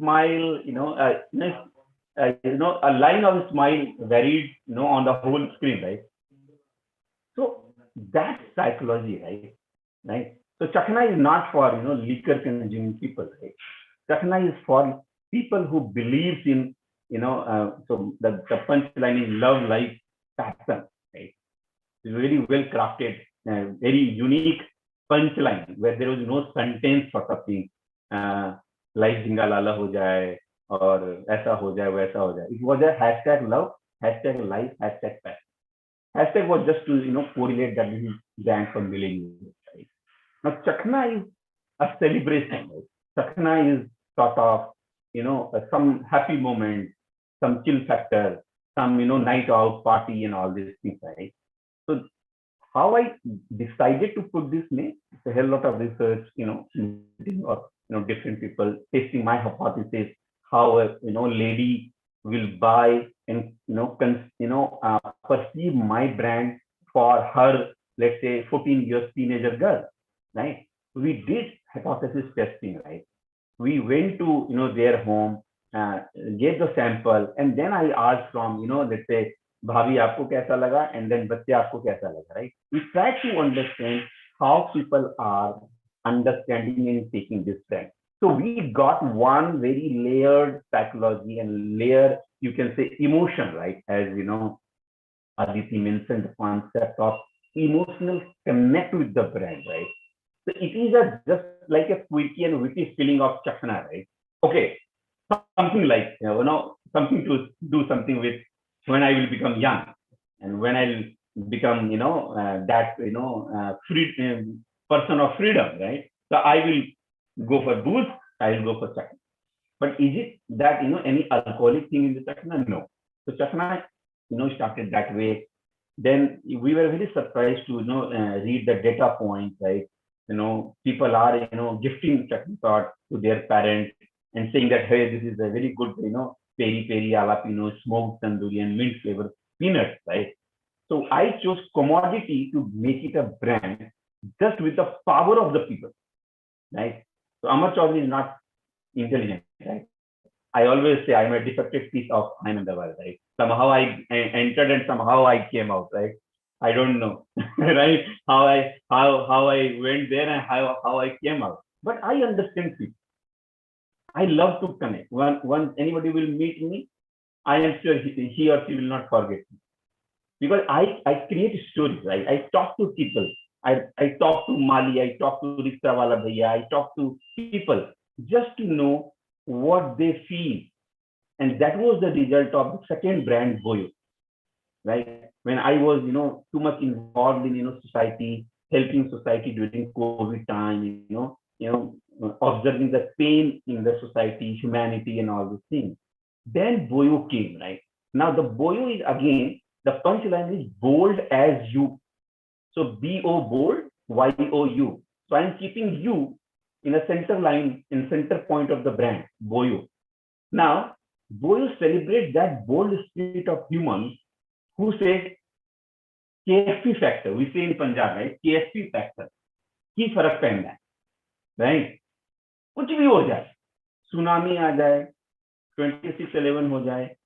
line of smile varied, on the whole screen, right? So that's psychology, right? Right. So Chakna is not for liquor consuming people, right? Chakna is for people who believes in so the punchline is love, life, passion, right? It's very well crafted, very unique punchline where there was no sentence sort of thing. Life जिंगालाला हो जाए और ऐसा हो जाए वैसा हो जाए. It was a hashtag love, hashtag life, hashtag passion. Hashtag was just to correlate that this is brand for millennials. Right? Now Chakna is a celebration. Right? Chakna is sort of some happy moment, some chill factor, some night out party and all these things. Right? So how I decided to put this name, it's a hell lot of research, or different people testing my hypothesis, how a lady will buy and perceive my brand for her, let's say 14 years teenager girl, right? We did hypothesis testing, right? We went to their home, gave the sample, and then I asked from let's say भाभी आपको कैसा लगा, and then बच्चे आपको कैसा लगा, right? We try to understand how people are understanding and taking this brand. So we got one very layered psychology and layer, you can say emotion, right? As Aditi mentioned the concept of emotional connect with the brand, right? So it is just like a quirky and witty feeling of Chakna, right? Okay, something like something to do something with when I will become young and when I'll become that free person of freedom, right? So I will go for booze, I will go for Chakna. But is it that any alcoholic thing in the Chakna? No. So Chakna started that way. Then we were very surprised to read the data points, right? People are gifting Chakna thought to their parents and saying that hey, this is a very good peri peri jalapeno, smoked tandoori and mint flavor peanuts, right? So I chose commodity to make it a brand just with the power of the people, right? So Amar Chaudhary is not intelligent, right? I always say I'm a defective piece of time in the world, right? Somehow I entered and somehow I came out, right? I don't know, right? How I went there and how I came out. But I understand people. I love to connect. Once anybody will meet me, I am sure he or she will not forget me. Because I create stories, right? I talk to people. I talk to Mali, I talk to Riksha Wala Bhaiya, I talk to people just to know what they feel. And that was the result of the second brand, Boyo, right? When I was, too much involved in, society, helping society during COVID time, observing the pain in the society, humanity, and all these things. Then Boyo came, right? Now the Boyo is again, the punchline is bold as you. So B-O bold, Y-O-U. So I'm keeping you in a center line, in center point of the brand, Boyo. Now, Boyo celebrates that bold spirit of humans who say KFP factor. We say in Punjab, right? KFP factor. की फर्क पहनना है, right? कुछ भी हो जाए, tsunami आ जाए, 26/11 हो जाए,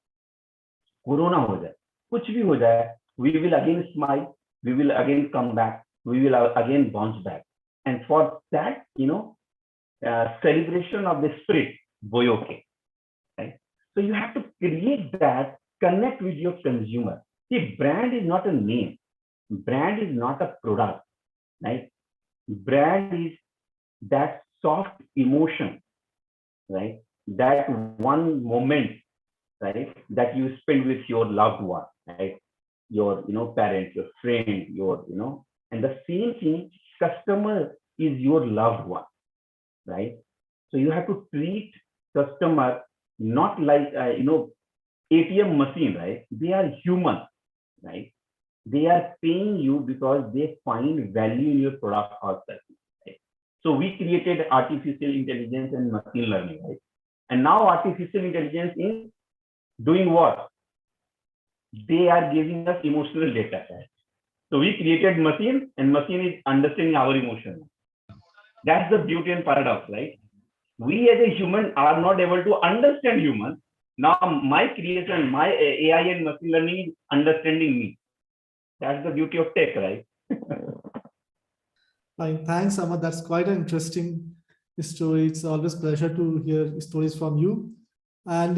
कोरोना हो जाए, कुछ भी हो जाए, we will again smile, we will again come back, we will again bounce back. And for that, celebration of the spirit, Boyoke, right? So you have to create that, connect with your consumer. See, brand is not a name, brand is not a product, right? Brand is that soft emotion, right? That one moment, right, that you spend with your loved one, right? Your parents, your friend, your and the same thing, customer is your loved one, right? So you have to treat customer not like ATM machine, right? They are human, right? They are paying you because they find value in your product or service, right? So we created artificial intelligence and machine learning, right? And now artificial intelligence is doing what? They are giving us emotional data, right? So we created machine, and machine is understanding our emotion. That's the beauty and paradox, right? We as a human are not able to understand human. Now my creation, my AI and machine learning is understanding me. That's the beauty of tech, right? Fine. Thanks, Ahmad. That's quite an interesting story. It's always a pleasure to hear stories from you. And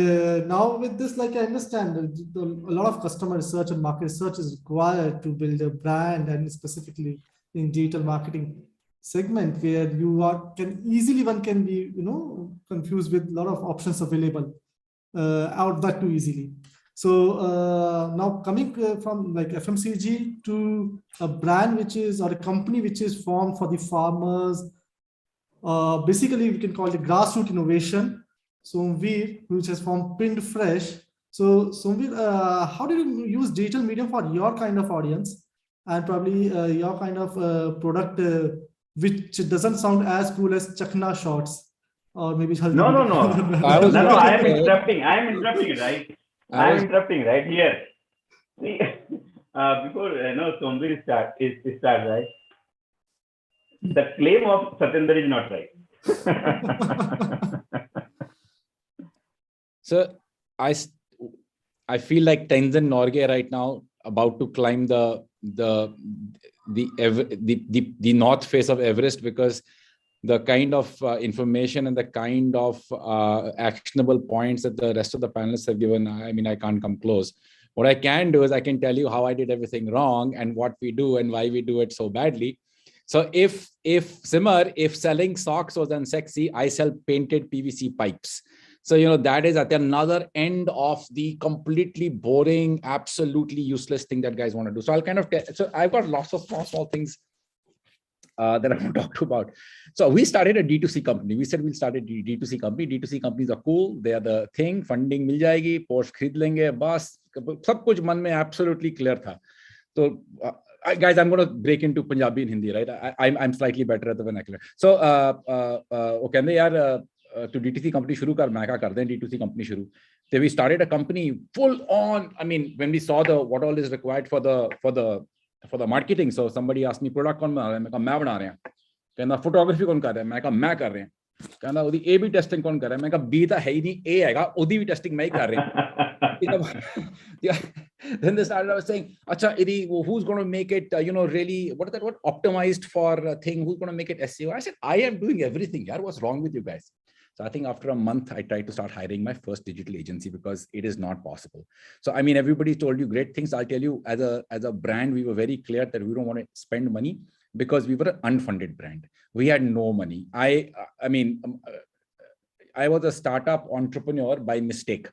now with this, like I understand, a lot of customer research and market research is required to build a brand, and specifically in digital marketing segment where one can be confused with a lot of options available out that too easily. So now coming from like FMCG to a brand which is, or a company which is formed for the farmers, basically we can call it grassroots innovation. Somveer, which has formed Pinned Fresh. So Somveer, how did you use digital media for your kind of audience and probably your kind of product, which doesn't sound as cool as Chakna Shots or maybe No. I was No, I am waiting for it. interrupting, right? I was Interrupting right here. See, before Somveer start, right? The claim of Satyendra is not right. So I feel like Tenzin Norgay right now about to climb the north face of Everest, because the kind of information and the kind of actionable points that the rest of the panelists have given, I mean, I can't come close. What I can do is I can tell you how I did everything wrong and what we do and why we do it so badly. So if selling socks was unsexy, I sell painted PVC pipes. So, that is at another end of the completely boring, absolutely useless thing that guys want to do. So I'll kind of, so I've got lots of small things that I want to talk about. So we started a D2C company. We said we'll start a D2C company. D2C companies are cool. They are the thing. Funding mil jayegi, Porsche खरीद लेंगे, बस सब कुछ मन में absolutely clear था. So guys, I'm going to break into Punjabi and Hindi, right? I'm slightly better at the vernacular. So वो कहंदे यार to D2C company शुरू कर, मैं क्या कर दें D2C company शुरू. So we started a company full on. I mean, when we saw what all is required for the marketing, so somebody asked me product कौन बना रहा है, मैं कहा मैं बना रहा हूँ. कहना photography कौन कर रहा है, मैं कहा मैं कर रहा हूँ. कहना उदी A/B testing कौन कर रहा है, मैं कहा B तो है ही नहीं, A आएगा, उदी भी testing मैं ही कर रहा हूँ. Then they started, I was saying, acha, who's going to make it, really, what optimized for a thing, who's going to make it SEO? I said, I am doing everything. Yaar, what's wrong with you guys? So I think after a month, I tried to start hiring my first digital agency because it is not possible. So, I mean, everybody told you great things. I'll tell you, as a brand, we were very clear that we don't want to spend money because we were an unfunded brand. We had no money. I mean, I was a startup entrepreneur by mistake.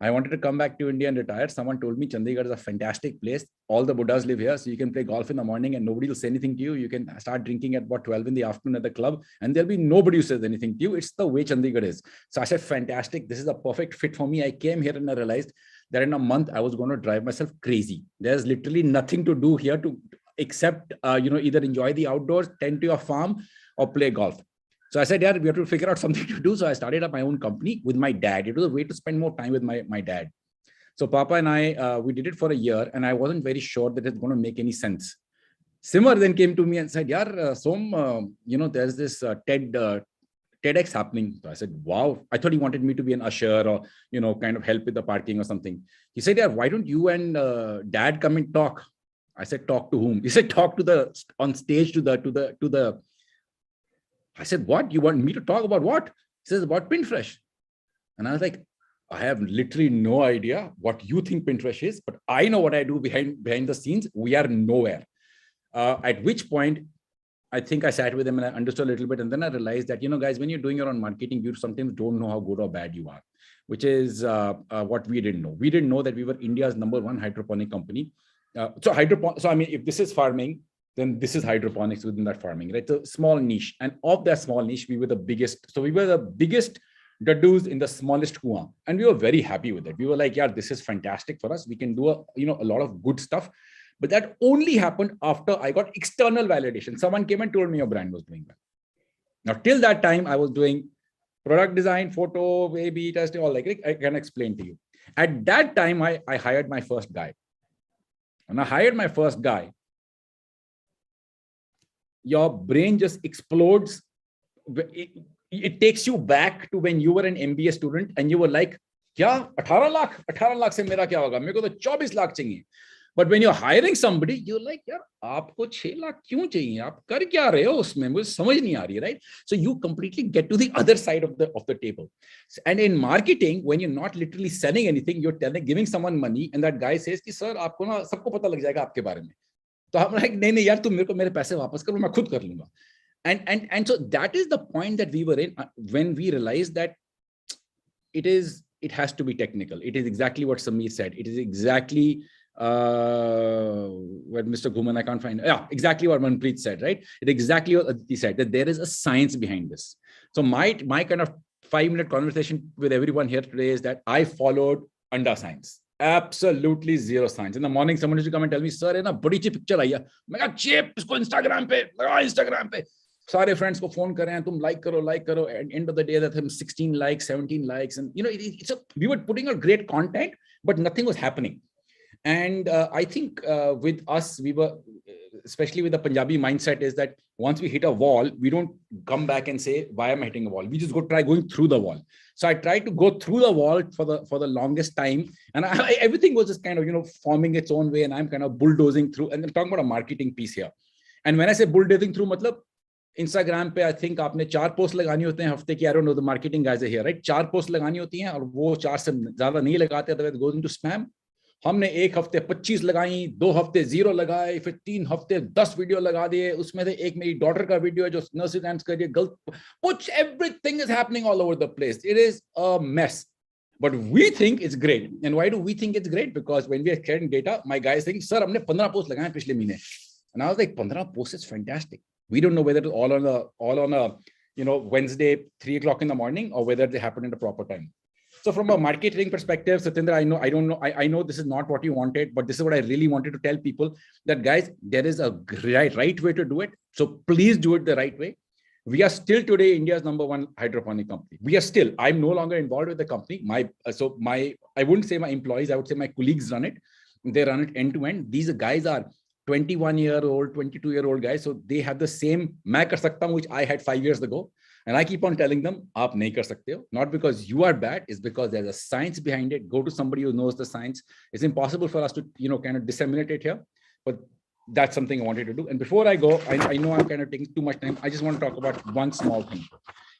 I wanted to come back to India and retire. Someone told me Chandigarh is a fantastic place. All the Buddhas live here. So you can play golf in the morning and nobody will say anything to you. You can start drinking at about 12 in the afternoon at the club and there'll be nobody who says anything to you. It's the way Chandigarh is. So I said, fantastic. This is a perfect fit for me. I came here and I realized that in a month, I was going to drive myself crazy. There's literally nothing to do here except, either enjoy the outdoors, tend to your farm or play golf. So I said, yeah, we have to figure out something to do. So I started up my own company with my dad. It was a way to spend more time with my dad. So Papa and I, we did it for a year and I wasn't very sure that it's going to make any sense. Simar then came to me and said, yeah, Som, there's this TEDx happening. So I said, wow. I thought he wanted me to be an usher or, kind of help with the parking or something. He said, yeah, why don't you and dad come and talk? I said, talk to whom? He said, talk to on stage to the. I said, what? You want me to talk about what? He says, about Pinterest. And I was like, I have literally no idea what you think Pinterest is, but I know what I do behind the scenes. We are nowhere. At which point, I think I sat with him and I understood a little bit. And then I realized that, guys, when you're doing your own marketing, you sometimes don't know how good or bad you are, which is what we didn't know. We didn't know that we were India's #1 hydroponic company. So I mean, if this is farming, then this is hydroponics within that farming, right? So small niche. And of that small niche, we were the biggest. So we were the biggest daddus in the smallest kuan. And we were very happy with it. We were like, yeah, this is fantastic for us. We can do a lot of good stuff. But that only happened after I got external validation. Someone came and told me your brand was doing well. Now, till that time, I was doing product design, photo, A/B testing, all like I can explain to you. At that time, I hired my first guy. When I hired my first guy, your brain just explodes. It takes you back to when you were an MBA student and you were like, kya? 18 lakh se mera kya hoga? Mere ko to 24 lakh chahiye. But when you're hiring somebody, you're like, yaar, aapko 6 lakh kyun chahiye? Aap kar kya rahe ho usme? Mujhe samajh nahi aa rahi, right? So you completely get to the other side of the table. And in marketing, when you're not literally selling anything, you're giving someone money and that guy says, ki, sir, aapko na sabko pata lag jayega aapke bare mein. So I'm like, nahi, yaar, tum mere paise wapas kar, main khud kar lunga. And so that is the point that we were in when we realized that it has to be technical. It is exactly what Samir said. It is exactly what Mr. Ghuman, I can't find. Yeah, exactly what Manpreet said, right? It exactly what Aditi said, that there is a science behind this. So my kind of 5-minute conversation with everyone here today is that I followed under science. Absolutely zero science. In the morning, someone used to come and tell me, sir, na badi chi picture aaya. Main kaha, chip, isko Instagram pe. Sare friends ko phone kar rahe hain, tum like karo. At the end of the day, that him 16 likes, 17 likes. And, we were putting out great content, but nothing was happening. And I think with us, we were, especially with the Punjabi mindset, is that once we hit a wall, we don't come back and say, why am I hitting a wall? We just try going through the wall. So I tried to go through the wall for the longest time. And everything was just kind of, forming its own way. And I'm kind of bulldozing through. And I'm talking about a marketing piece here. And when I say bulldozing through, matlab, Instagram पे I think आपने 4 post लगानी होते हैं हफ्ते की. I don't know, the marketing guys are here, right? 4 post लगानी होती हैं और वो 4 से ज्यादा नहीं लगाते, otherwise it goes into spam. हमने 1 हफ्ते 25 लगाई, 2 हफ्ते 0 लगाए, फिर 3 हफ्ते 10 वीडियो लगा दिए. उसमें से एक मेरी डॉटर का वीडियो है जो नर्सरी राइम्स कर रही है. Which everything is happening all over the place. It is a mess. But we think it's great. And why do we think it's great? Because when we are sharing data, my guy is saying, sir, हमने 15 post लगाए पिछले महीने. And I was like, 15 posts is fantastic. We don't know whether it's all on a Wednesday, 3 o'clock in the morning, or whether they happen in the proper time. So from a marketing perspective, Satyendra, I know this is not what you wanted, but this is what I really wanted to tell people, that guys, there is a right way to do it. So please do it the right way. We are still today India's #1 hydroponic company. We are still. I'm no longer involved with the company. I wouldn't say my employees, I would say my colleagues run it. They run it end to end. These guys are 21-year-old, 22-year-old guys. So they have the same main kar sakta hu, which I had 5 years ago. And I keep on telling them, aap nahi kar sakte ho. Not because you are bad, it's because there's a science behind it. Go to somebody who knows the science. It's impossible for us to, kind of disseminate it here. But that's something I wanted to do. And before I go, I know I'm kind of taking too much time. I just want to talk about one small thing.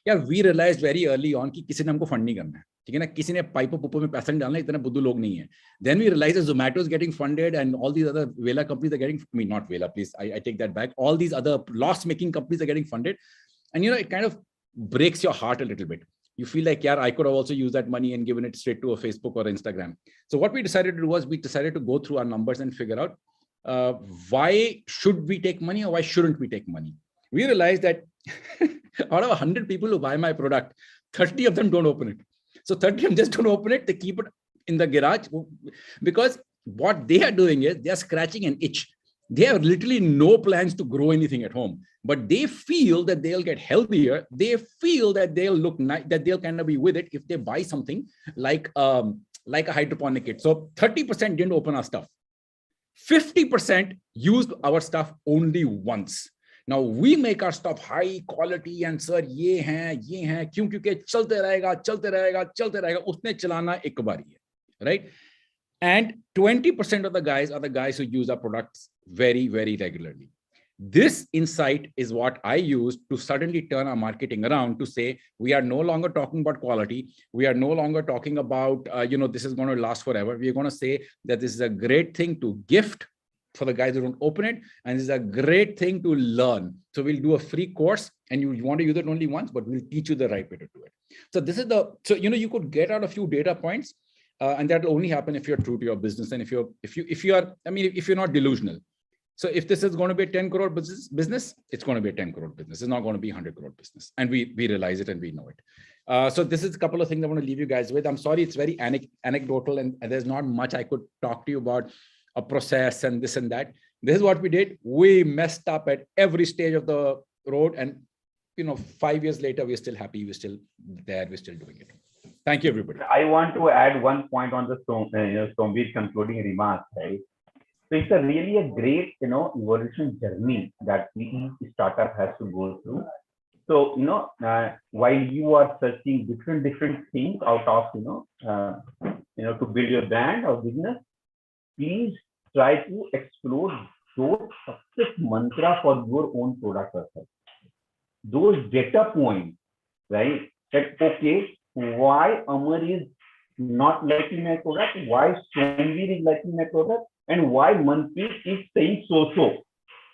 Yeah, we realized very early on कि किसी ने हमको fund नहीं करना है, ठीक है ना, किसी ने पाइपों पुप्पो में पैसा नहीं डालना, इतना बुद्धू लोग नहीं है. Then we realized that Zomato is getting funded and all these other Vela companies are getting, not Vela, please, I take that back. All these other loss-making companies are getting funded. And, it kind of breaks your heart a little bit. You feel like, yeah, I could have also used that money and given it straight to a Facebook or Instagram. So what we decided to do was we decided to go through our numbers and figure out why should we take money or why shouldn't we take money. We realized that out of 100 people who buy my product, 30 of them don't open it. So 30 of them just don't open it. They keep it in the garage because what they are doing is they are scratching an itch. They have literally no plans to grow anything at home, but they feel that they'll get healthier. They feel that they'll look nice, that they'll kind of be with it if they buy something like a hydroponic kit. So 30% didn't open our stuff. 50% used our stuff only once. Now we make our stuff high quality and sir, ये हैं, क्योंकि चलते रहेगा, उसने चलाना एक बारी है, right? And 20% of the guys are the guys who use our products very, very regularly. This insight is what I use to suddenly turn our marketing around to say, we are no longer talking about quality. We are no longer talking about, this is going to last forever. We are going to say that this is a great thing to gift for the guys who don't open it. And this is a great thing to learn. So we'll do a free course and you want to use it only once, but we'll teach you the right way to do it. So this is you could get out a few data points. And that will only happen if you're true to your business and if you're not delusional. So if this is going to be a 10 crore business, it's going to be a 10 crore business. It's not going to be a 100 crore business. And we realize it and we know it. So this is a couple of things I want to leave you guys with. I'm sorry, it's very anecdotal and there's not much I could talk to you about a process and this and that. This is what we did. We messed up at every stage of the road. And, 5 years later, we're still happy. We're still there. We're still doing it. Thank you, everybody. I want to add one point on the Samir's concluding remarks, right? So it's really a great, evolution journey that each startup has to go through. So, while you are searching different things out of, to build your brand or business, please try to explore those success mantra for your own product or service. Those data points, right? That, okay, why Amar is not liking my product, why Samir is liking my product, and why Manpreet is saying so,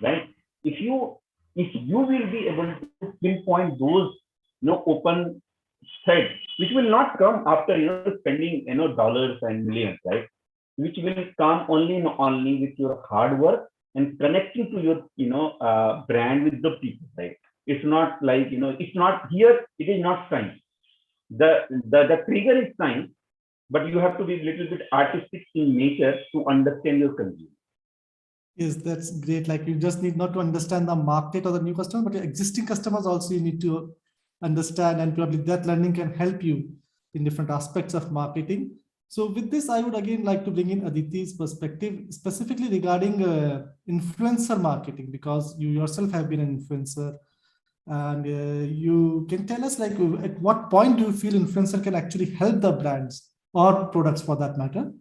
right? If you will be able to pinpoint those, open threads, which will not come after, spending, dollars and millions, right? Which will come only with your hard work and connecting to your, brand with the people, right? It's not like, it's not here, it is not science. The trigger is science, but you have to be a little bit artistic in nature to understand your consumer. Yes, that's great. Like you just need not to understand the market or the new customer, but your existing customers also you need to understand, and probably that learning can help you in different aspects of marketing. So with this, I would again like to bring in Aditi's perspective, specifically regarding influencer marketing, because you yourself have been an influencer. And you can tell us, like, at what point do you feel influencer can actually help the brands or products for that matter?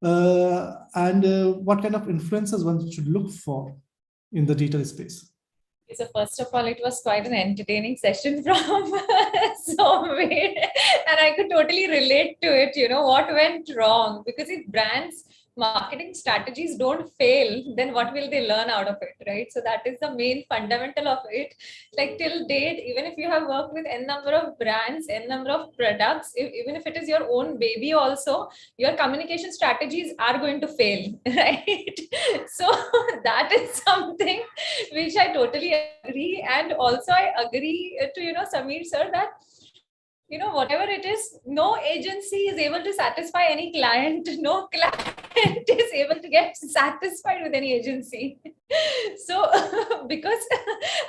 And what kind of influencers one should look for in the digital space? So first of all, it was quite an entertaining session from Samir, and I could totally relate to it. What went wrong? Because if brands' marketing strategies don't fail, then what will they learn out of it, right? So that is the main fundamental of it. Like till date, even if you have worked with n number of brands, n number of products, even if it is your own baby also, your communication strategies are going to fail, right? So that is something which I totally agree. And also I agree to, Samir sir, that whatever it is, no agency is able to satisfy any client. No client is able to get satisfied with any agency. So because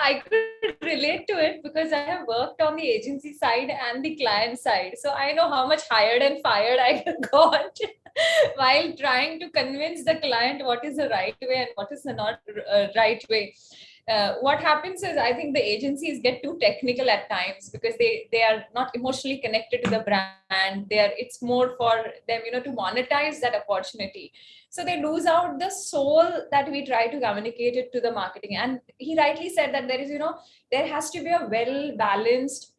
I could relate to it, because I have worked on the agency side and the client side. So I know how much hired and fired I got while trying to convince the client what is the right way and what is the not right way. What happens is, I think the agencies get too technical at times because they are not emotionally connected to the brand. It's more for them, to monetize that opportunity. So they lose out the soul that we try to communicate it to the marketing. And he rightly said that there has to be a well-balanced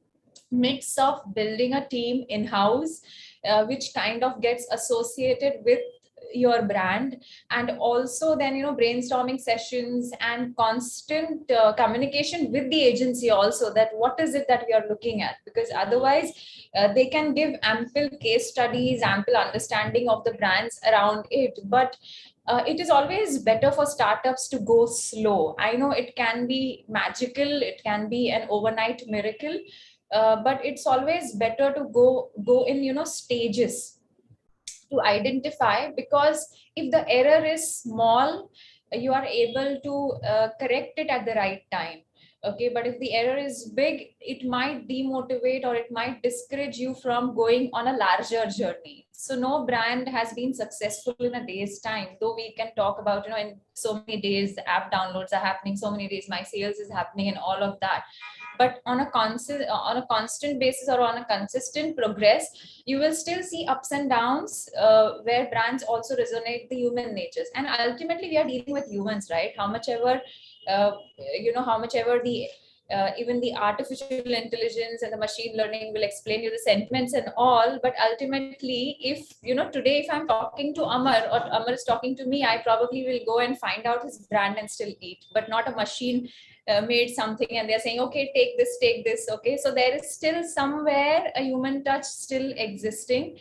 mix of building a team in-house, which kind of gets associated with your brand, and also then brainstorming sessions and constant communication with the agency also, that what is it that we are looking at, because otherwise they can give ample case studies, ample understanding of the brands around it, but it is always better for startups to go slow. I know it can be magical, it can be an overnight miracle, but it's always better to go in stages to identify, because if the error is small, you are able to correct it at the right time. Okay, but if the error is big, it might demotivate or it might discourage you from going on a larger journey. So no brand has been successful in a day's time, though we can talk about in so many days the app downloads are happening, so many days my sales is happening and all of that, but on a constant basis or on a consistent progress, you will still see ups and downs, where brands also resonate the human natures, and ultimately we are dealing with humans, right? How much ever how much ever the even the artificial intelligence and the machine learning will explain you the sentiments and all, but ultimately, if today if I'm talking to Amar or Amar is talking to me, I probably will go and find out his brand and still eat, but not a machine made something and they're saying, okay, take this. Okay, so there is still somewhere a human touch still existing.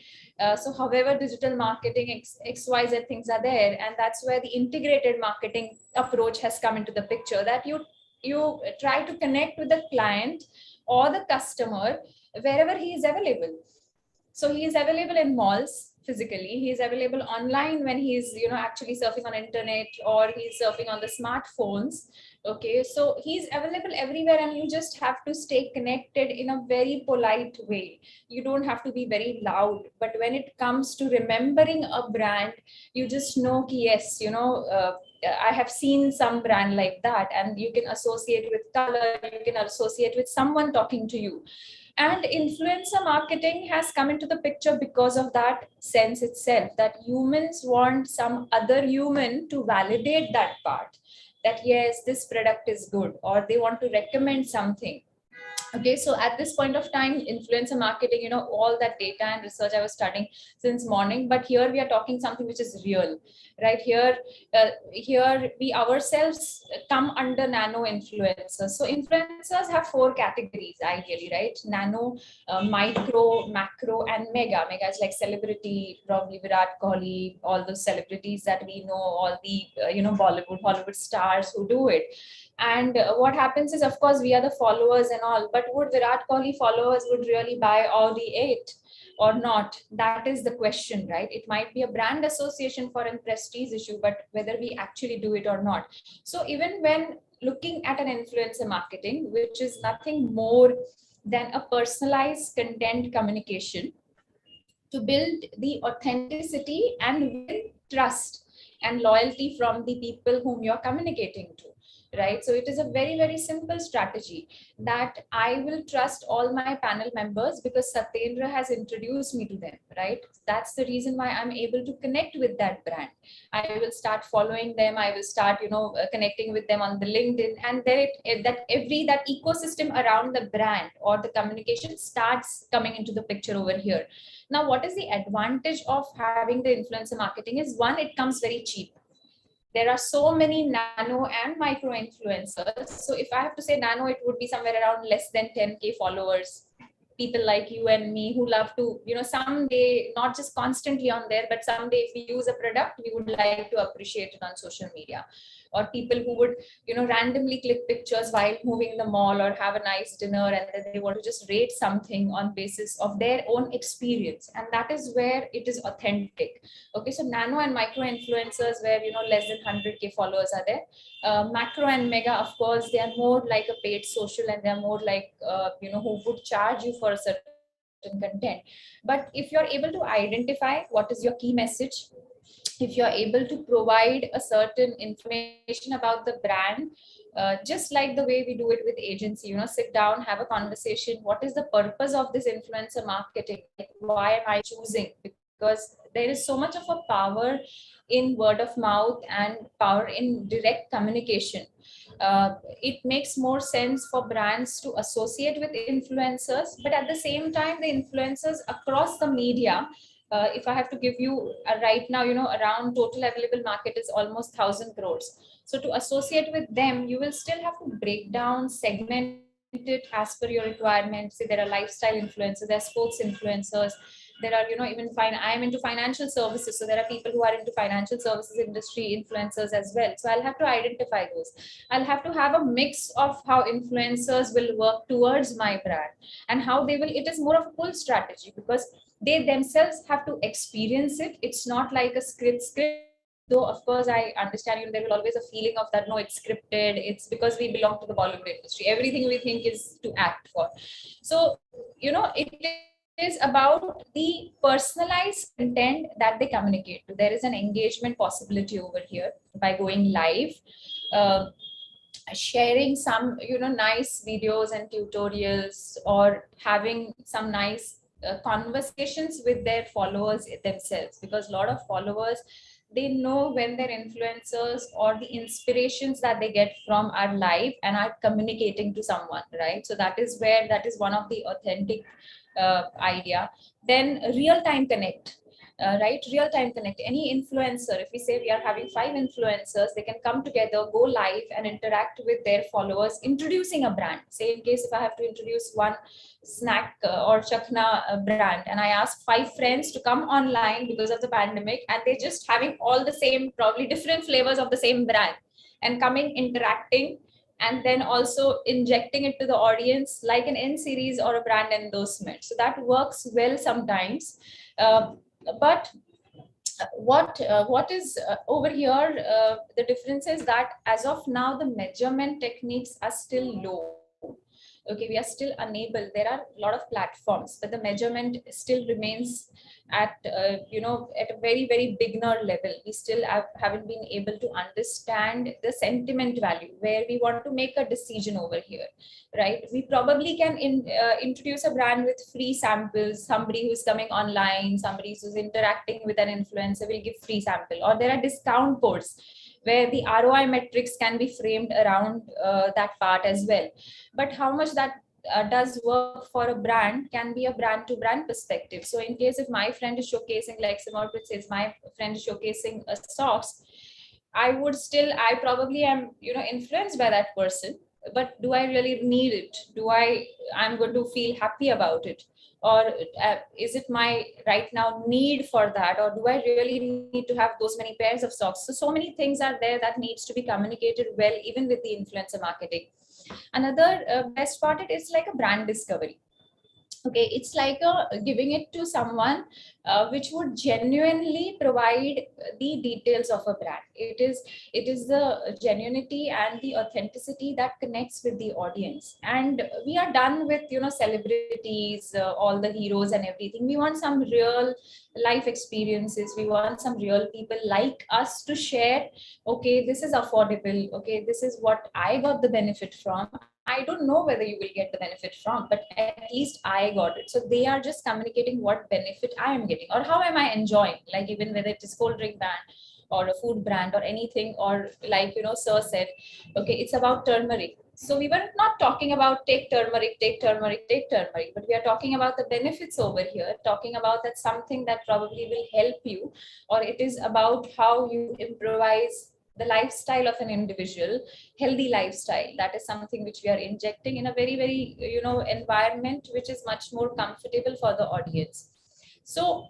So however digital marketing xyz things are there, and that's where the integrated marketing approach has come into the picture, that you try to connect with the client or the customer wherever he is available. So he is available in malls physically, he is available online when he is actually surfing on internet, or he's surfing on the smartphones. Okay, so he's available everywhere, and you just have to stay connected in a very polite way. You don't have to be very loud, but when it comes to remembering a brand, you just know yes, I have seen some brand like that, and you can associate with color, you can associate with someone talking to you. And influencer marketing has come into the picture because of that sense itself, that humans want some other human to validate that part, that yes, this product is good, or they want to recommend something. Okay, so at this point of time, influencer marketing, all that data and research I was studying since morning, but here we are talking something which is real, right? Here we ourselves come under nano influencers. So influencers have four categories ideally, right? Nano, micro, macro, and mega. Mega is like celebrity, probably Virat Kohli, all those celebrities that we know, all the Hollywood stars who do it. And what happens is, of course, we are the followers and all, but would Virat Kohli followers would really buy Audi 8 or not? That is the question, right? It might be a brand association for a prestige issue, but whether we actually do it or not. So even when looking at an influencer marketing, which is nothing more than a personalized content communication to build the authenticity and win trust and loyalty from the people whom you're communicating to, right? So it is a very, very simple strategy that I will trust all my panel members because Satyendra has introduced me to them, right? That's the reason why I'm able to connect with that brand. I will start following them. I will start, connecting with them on the LinkedIn, and then that ecosystem around the brand or the communication starts coming into the picture over here. Now, what is the advantage of having the influencer marketing is, one, it comes very cheap. There are so many nano and micro influencers. So if I have to say nano, it would be somewhere around less than 10K followers. People like you and me who love to, someday, not just constantly on there, but someday if we use a product, we would like to appreciate it on social media. Or people who would, randomly click pictures while moving in the mall or have a nice dinner, and then they want to just rate something on basis of their own experience. And that is where it is authentic. Okay, so nano and micro influencers where, less than 100K followers are there. Macro and mega, of course, they are more like a paid social, and they are more like, who would charge you for a certain content. But if you're able to identify what is your key message, if you're able to provide a certain information about the brand, just like the way we do it with agency, sit down, have a conversation. What is the purpose of this influencer marketing? Like, why am I choosing? Because there is so much of a power in word of mouth and power in direct communication. It makes more sense for brands to associate with influencers, but at the same time, the influencers across the media if I have to give you right now, around total available market is almost 1,000 crores. So to associate with them, you will still have to break down, segment it as per your requirements. Say there are lifestyle influencers, there are sports influencers, there are, even I am into financial services, so there are people who are into financial services industry influencers as well. So I'll have to identify those. I'll have to have a mix of how influencers will work towards my brand and how they will. It is more of a pull strategy because they themselves have to experience it. It's not like a script, though of course I understand, there will always a feeling of that, no, it's scripted, it's because we belong to the Bollywood industry, everything we think is to act for. So it is about the personalized content that they communicate to. There is an engagement possibility over here by going live, sharing some nice videos and tutorials, or having some nice conversations with their followers themselves, because a lot of followers, they know when their influencers or the inspirations that they get from are live and are communicating to someone, right? So that is one of the authentic idea. Then real time connect, right? Real time connect. Any influencer, if we say we are having 5 influencers, they can come together, go live and interact with their followers, introducing a brand. Say in case if I have to introduce one snack or chakna brand, and I ask 5 friends to come online because of the pandemic, and they're just having all the same, probably different flavors of the same brand, and coming, interacting, and then also injecting it to the audience like an end series or a brand endorsement. So that works well sometimes. But what is over here, the difference is that as of now the measurement techniques are still low. Okay, we are still unable. There are a lot of platforms, but the measurement still remains at at a very, very beginner level. We still haven't been able to understand the sentiment value where we want to make a decision over here, right? We probably can introduce a brand with free samples. Somebody who's coming online, somebody who's interacting with an influencer will give free sample, or there are discount codes where the ROI metrics can be framed around that part as well. But how much that does work for a brand can be a brand to brand perspective. So in case if my friend is showcasing, like Simatri says, my friend is showcasing a socks, I probably am, influenced by that person, but do I really need it? I'm going to feel happy about it? Or is it my right now need for that? Or do I really need to have those many pairs of socks? So many things are there that needs to be communicated well, even with the influencer marketing. Another best part, it is like a brand discovery. Okay, it's like giving it to someone which would genuinely provide the details of a brand. It is the genuinity and the authenticity that connects with the audience. And we are done with celebrities, all the heroes and everything. We want some real life experiences. We want some real people like us to share, okay, this is affordable, okay, this is what I got the benefit from. I don't know whether you will get the benefit from, but at least I got it. So they are just communicating what benefit I am getting or how am I enjoying, like even whether it is cold drink brand or a food brand or anything, or like, Sir said, okay, it's about turmeric. So we were not talking about take turmeric, but we are talking about the benefits over here, talking about that something that probably will help you, or it is about how you improvise the lifestyle of an individual, healthy lifestyle. That is something which we are injecting in a very, very environment which is much more comfortable for the audience. So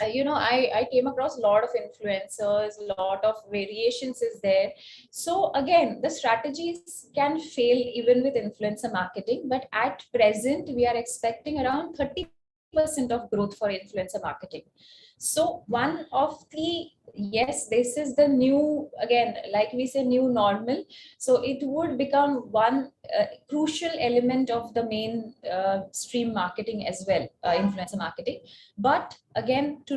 I came across a lot of influencers, a lot of variations is there. So again, the strategies can fail even with influencer marketing, but at present we are expecting around 30% of growth for influencer marketing. So one of the, yes, this is the new, again, like we say, new normal. So it would become one crucial element of the main stream marketing as well, influencer marketing. But again, to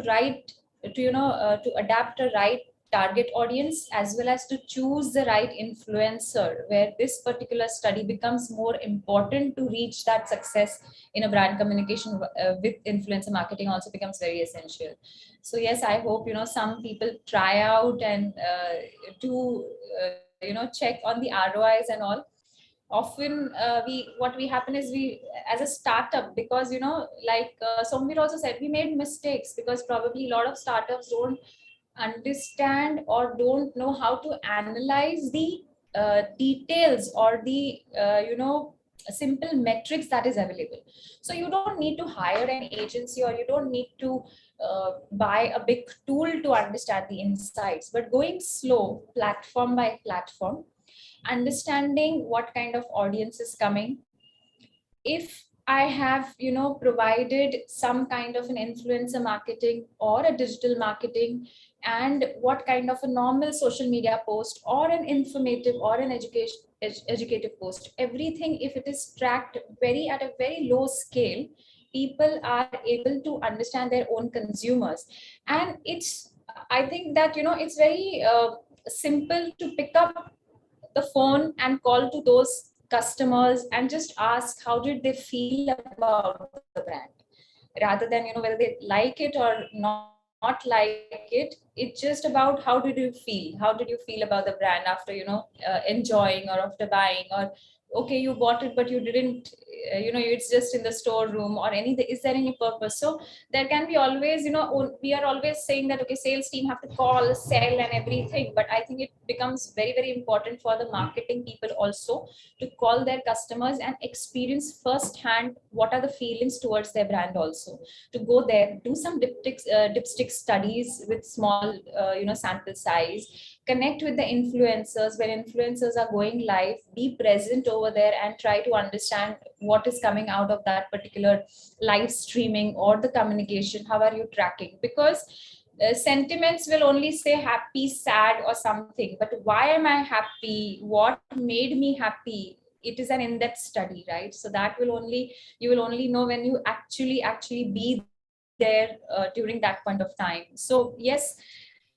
adapt a right target audience, as well as to choose the right influencer, where this particular study becomes more important to reach that success in a brand communication with influencer marketing also becomes very essential. So yes, I hope some people try out and check on the ROIs and all. often what we happen is we, as a startup, because like Somvir also said, we made mistakes because probably a lot of startups don't understand or don't know how to analyze the details or the simple metrics that is available. So you don't need to hire an agency, or you don't need to buy a big tool to understand the insights, but going slow, platform by platform, understanding what kind of audience is coming. If I have provided some kind of an influencer marketing or a digital marketing, and what kind of a normal social media post or an informative or an educative post, everything, if it is tracked very at a very low scale, people are able to understand their own consumers. And it's, I think that it's very simple to pick up the phone and call to those customers and just ask how did they feel about the brand, rather than whether they like it or not like it. It's just about how did you feel, about the brand after enjoying or after buying, or okay, you bought it but you didn't it's just in the storeroom or anything. Is there any purpose? So there can be always, we are always saying that okay, sales team have to call, sell and everything, but I think it becomes very, very important for the marketing people also to call their customers and experience firsthand what are the feelings towards their brand, also to go there, do some dipstick studies with small sample size, connect with the influencers when influencers are going live, be present over there and try to understand what is coming out of that particular live streaming or the communication. How are you tracking? Because sentiments will only say happy, sad or something, but why am I happy, what made me happy, it is an in-depth study, right? So that will only, you will only know when you actually be there during that point of time. So yes,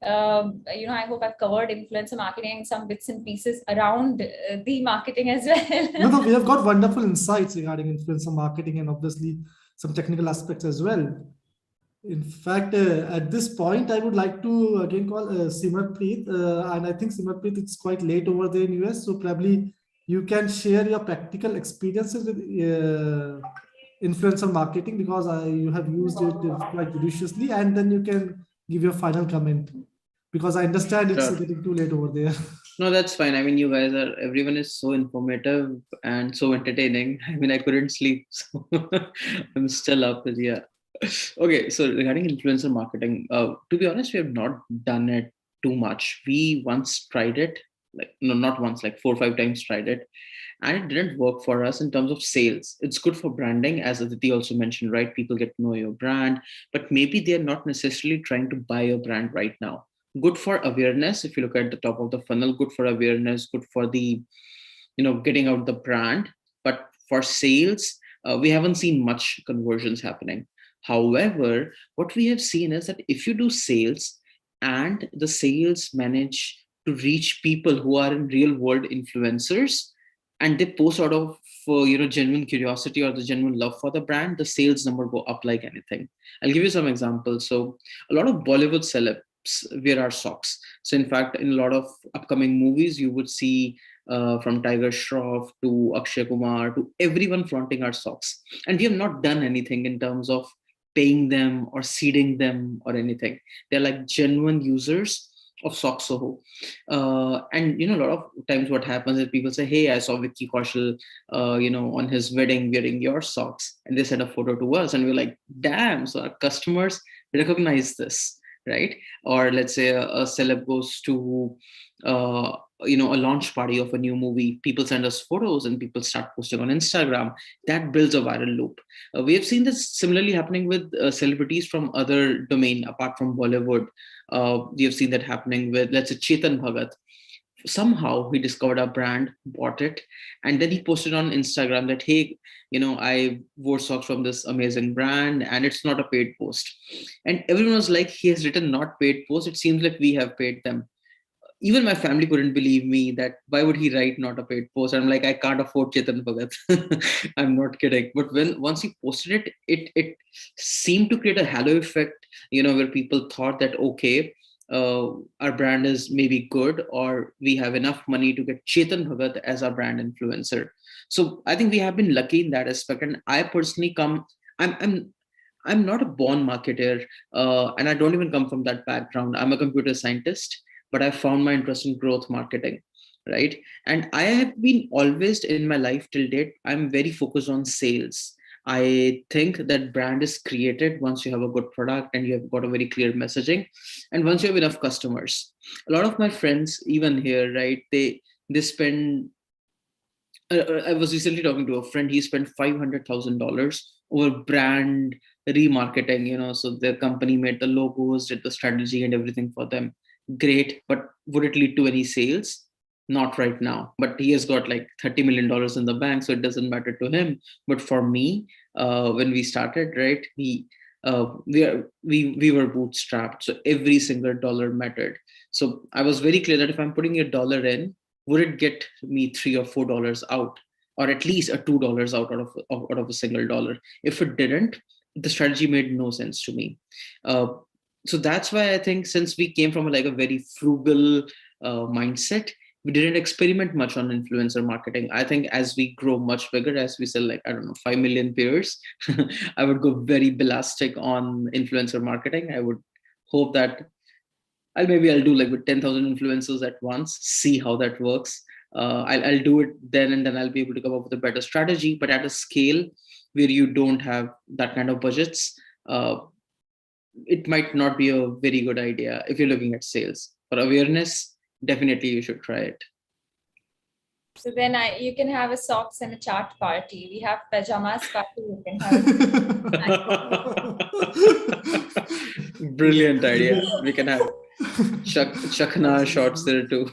I hope I've covered influencer marketing, some bits and pieces around the marketing as well. No, we have got wonderful insights regarding influencer marketing and obviously some technical aspects as well. In fact, at this point, I would like to again call Simatri, and I think Simatri, it's quite late over there in US, so probably you can share your practical experiences with influencer marketing, because you have used it quite judiciously, and then you can give your final comment, because I understand it's Sure. getting too late over there. No, that's fine. I mean, you guys are, everyone is so informative and so entertaining. I mean, I couldn't sleep, so I'm still up. Yeah. Okay, so regarding influencer marketing, to be honest, we have not done it too much. We once tried it, like no, not once, like 4 or 5 times tried it, and it didn't work for us in terms of sales. It's good for branding, as Aditi also mentioned, right? People get to know your brand, but maybe they're not necessarily trying to buy your brand right now. Good for awareness. If you look at the top of the funnel, good for awareness, good for the getting out the brand. But for sales, we haven't seen much conversions happening. However, what we have seen is that if you do sales and the sales manage to reach people who are in real world influencers, and they post out of genuine curiosity or the genuine love for the brand, the sales number go up like anything. I'll give you some examples. So a lot of Bollywood celebs wear our socks. So in fact, in a lot of upcoming movies, you would see from Tiger Shroff to Akshay Kumar to everyone flaunting our socks. And we have not done anything in terms of paying them or seeding them or anything. They're like genuine users of Soxoho. And a lot of times what happens is people say, hey, I saw Vicky Kaushal, on his wedding wearing your socks. And they send a photo to us and we're like, damn, so our customers recognize this, right? Or let's say a celeb goes to a launch party of a new movie, people send us photos and people start posting on Instagram. That builds a viral loop. We have seen this similarly happening with celebrities from other domain apart from Bollywood. We have seen that happening with, let's say, Chetan Bhagat. Somehow he discovered our brand, bought it, and then he posted on Instagram that, hey, I wore socks from this amazing brand, and it's not a paid post. And everyone was like, he has written not paid post, it seems like we have paid them. Even my family couldn't believe me that why would he write not a paid post? I'm like, I can't afford Chetan Bhagat. I'm not kidding. But once he posted it seemed to create a halo effect, where people thought that, okay, our brand is maybe good, or we have enough money to get Chetan Bhagat as our brand influencer. So I think we have been lucky in that aspect. And I personally I'm not a born marketer, and I don't even come from that background. I'm a computer scientist, but I found my interest in growth marketing, right? And I have been always in my life till date, I'm very focused on sales. I think that brand is created once you have a good product and you have got a very clear messaging, and once you have enough customers. A lot of my friends, even here, right, they spend. I was recently talking to a friend. He spent $500,000 over brand remarketing. So their company made the logos, did the strategy, and everything for them. Great, but would it lead to any sales? Not right now. But he has got like $30 million in the bank, so it doesn't matter to him. But for me, when we started, right, we were bootstrapped, so every single dollar mattered. So I was very clear that if I'm putting a dollar in, would it get me $3 or $4 out, or at least a $2 out of a single dollar? If it didn't, the strategy made no sense to me. So that's why I think, since we came from like a very frugal mindset, we didn't experiment much on influencer marketing. I think as we grow much bigger, as we sell like, I don't know, 5 million pairs, I would go very ballistic on influencer marketing. I would hope that I'll do like with 10,000 influencers at once, see how that works. I'll do it then, and then I'll be able to come up with a better strategy. But at a scale where you don't have that kind of budgets, it might not be a very good idea if you're looking at sales. For awareness, definitely you should try it. So then you can have a socks and a chart party. We have pajamas party. You can have. Brilliant idea. We can have Chakna shorts there too.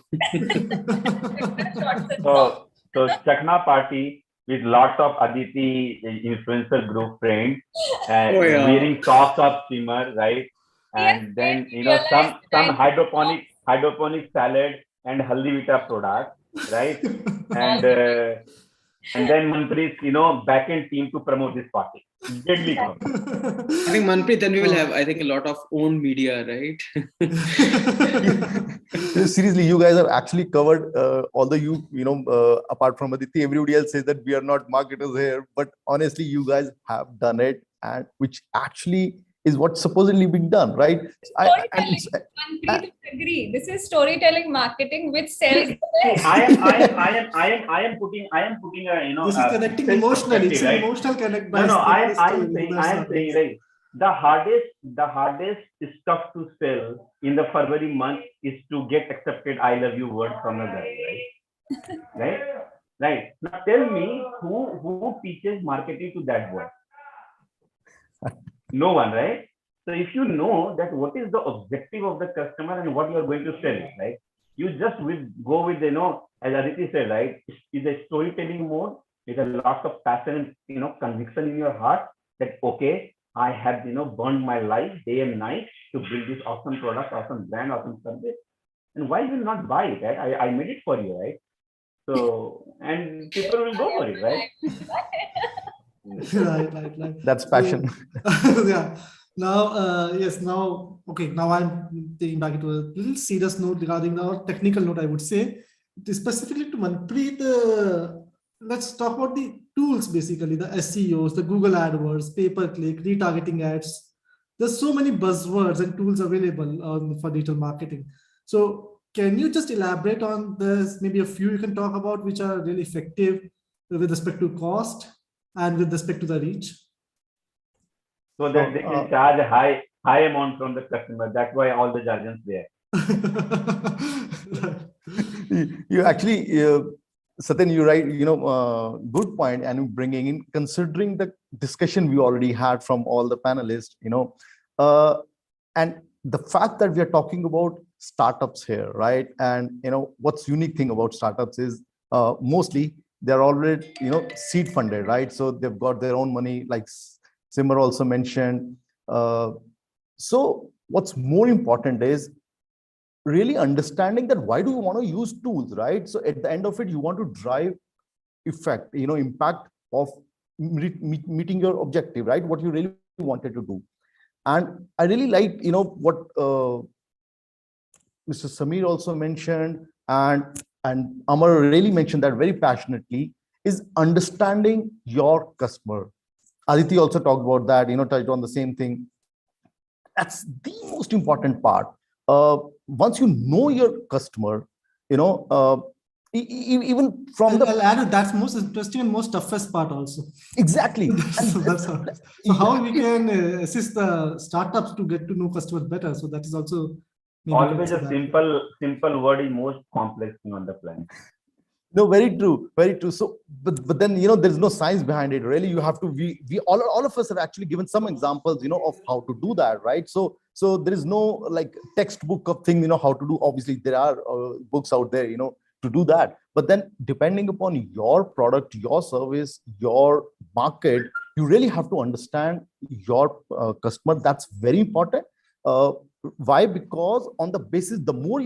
So Chakna party with lots of Aditi influencer group friends and wearing socks of steamer, right? And then some hydroponic salad and haldi vita product, right? And then Mantri's backend team to promote this party. Deadly come. I think Manpreet, then we will have, I think, a lot of own media, right? Seriously, you guys have actually covered, although apart from Aditi, everybody else says that we are not marketers here, but honestly, you guys have done it, and which actually is what's supposedly being done, right? Manpreet would agree. This is storytelling marketing which sells. I am putting a This is connecting emotionally. It's an emotional connect. No, I am saying right. The hardest stuff to sell in the February month is to get accepted I love you word from a girl, right? Now tell me who teaches marketing to that word? No one, right? So if you know that what is the objective of the customer and what you are going to sell, right? You just go with, as Aditi said, right? Is a storytelling mode with a lot of passion and, conviction in your heart that, okay, I have, burned my life day and night to build this awesome product, awesome brand, awesome service. And why will not buy it, right? I made it for you, right? So, and people will go for it, right? Right. That's passion. So, yeah. Now, yes. Now, okay. Now I'm taking back into a little serious note regarding the technical note. I would say, specifically to Manpreet, let's talk about the tools. Basically, the SEOs, the Google AdWords, pay-per-click, retargeting ads. There's so many buzzwords and tools available for digital marketing. So, can you just elaborate on this? Maybe a few you can talk about which are really effective with respect to cost and with respect to the reach, so that they can charge a high amount from the customer. That's why all the jargons there. You actually, Satyan, you're right. Good point, and bringing in, considering the discussion we already had from all the panelists, and the fact that we are talking about startups here, right? And what's unique thing about startups is mostly they're already seed funded, right? So they've got their own money, like Simar also mentioned. So what's more important is really understanding that why do you want to use tools, right? So at the end of it, you want to drive effect, impact of meeting your objective, right? What you really wanted to do. And I really like what Mr. Samir also mentioned, and Amar really mentioned that very passionately, is understanding your customer. Aditi also talked about that, touched on the same thing. That's the most important part. Once you know your customer, you know, even from the I'll add it, that's most interesting and most toughest part also. exactly. So that's how. So how we can assist the startups to get to know customers better. So that is also maybe you can Always say a that. simple word is most complex thing on the planet. No, very true, very true. So, but then there's no science behind it. Really, you have to. We all of us have actually given some examples, of how to do that, right? So there is no like textbook of thing, how to do. Obviously, there are books out there, to do that. But then, depending upon your product, your service, your market, you really have to understand your customer. That's very important. Why? Because on the basis, the more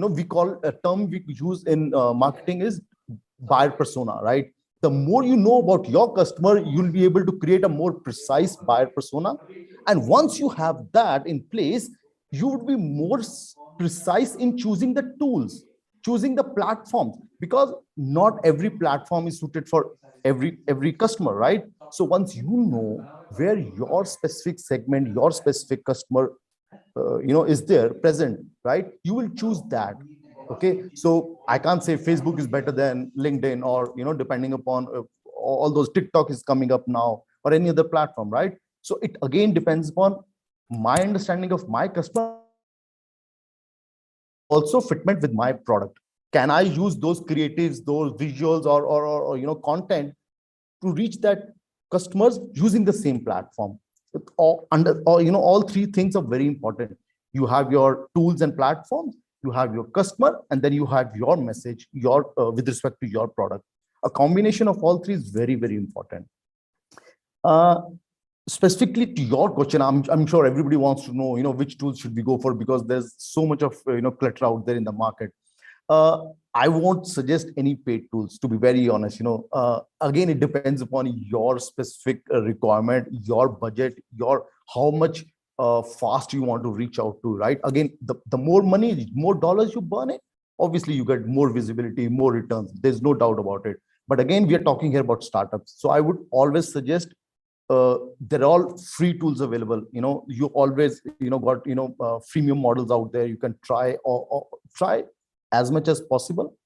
we call a term we use in marketing is buyer persona, right? The more you know about your customer, you'll be able to create a more precise buyer persona. And once you have that in place, you would be more precise in choosing the tools, choosing the platforms, because not every platform is suited for every customer, right? So once you know where your specific segment, your specific customer is there present, right, you will choose that. Okay, so I can't say Facebook is better than LinkedIn, or depending upon all those, TikTok is coming up now, or any other platform, right? So it again depends upon my understanding of my customer, also fitment with my product. Can I use those creatives, those visuals, or content to reach that customers using the same platform? All three things are very important. You have your tools and platforms, you have your customer, and then you have your message, your with respect to your product. A combination of all three is very, very important. uh, Specifically to your question, I'm sure everybody wants to know, which tools should we go for, because there's so much of clutter out there in the market. uh, I won't suggest any paid tools, to be very honest. Again, it depends upon your specific requirement, your budget, your how much fast you want to reach out to, right? Again, the more money, more dollars you burn it, obviously you get more visibility, more returns. There's no doubt about it. But again, we are talking here about startups. So I would always suggest they're all free tools available. You always got freemium models out there. You can try or try as much as possible.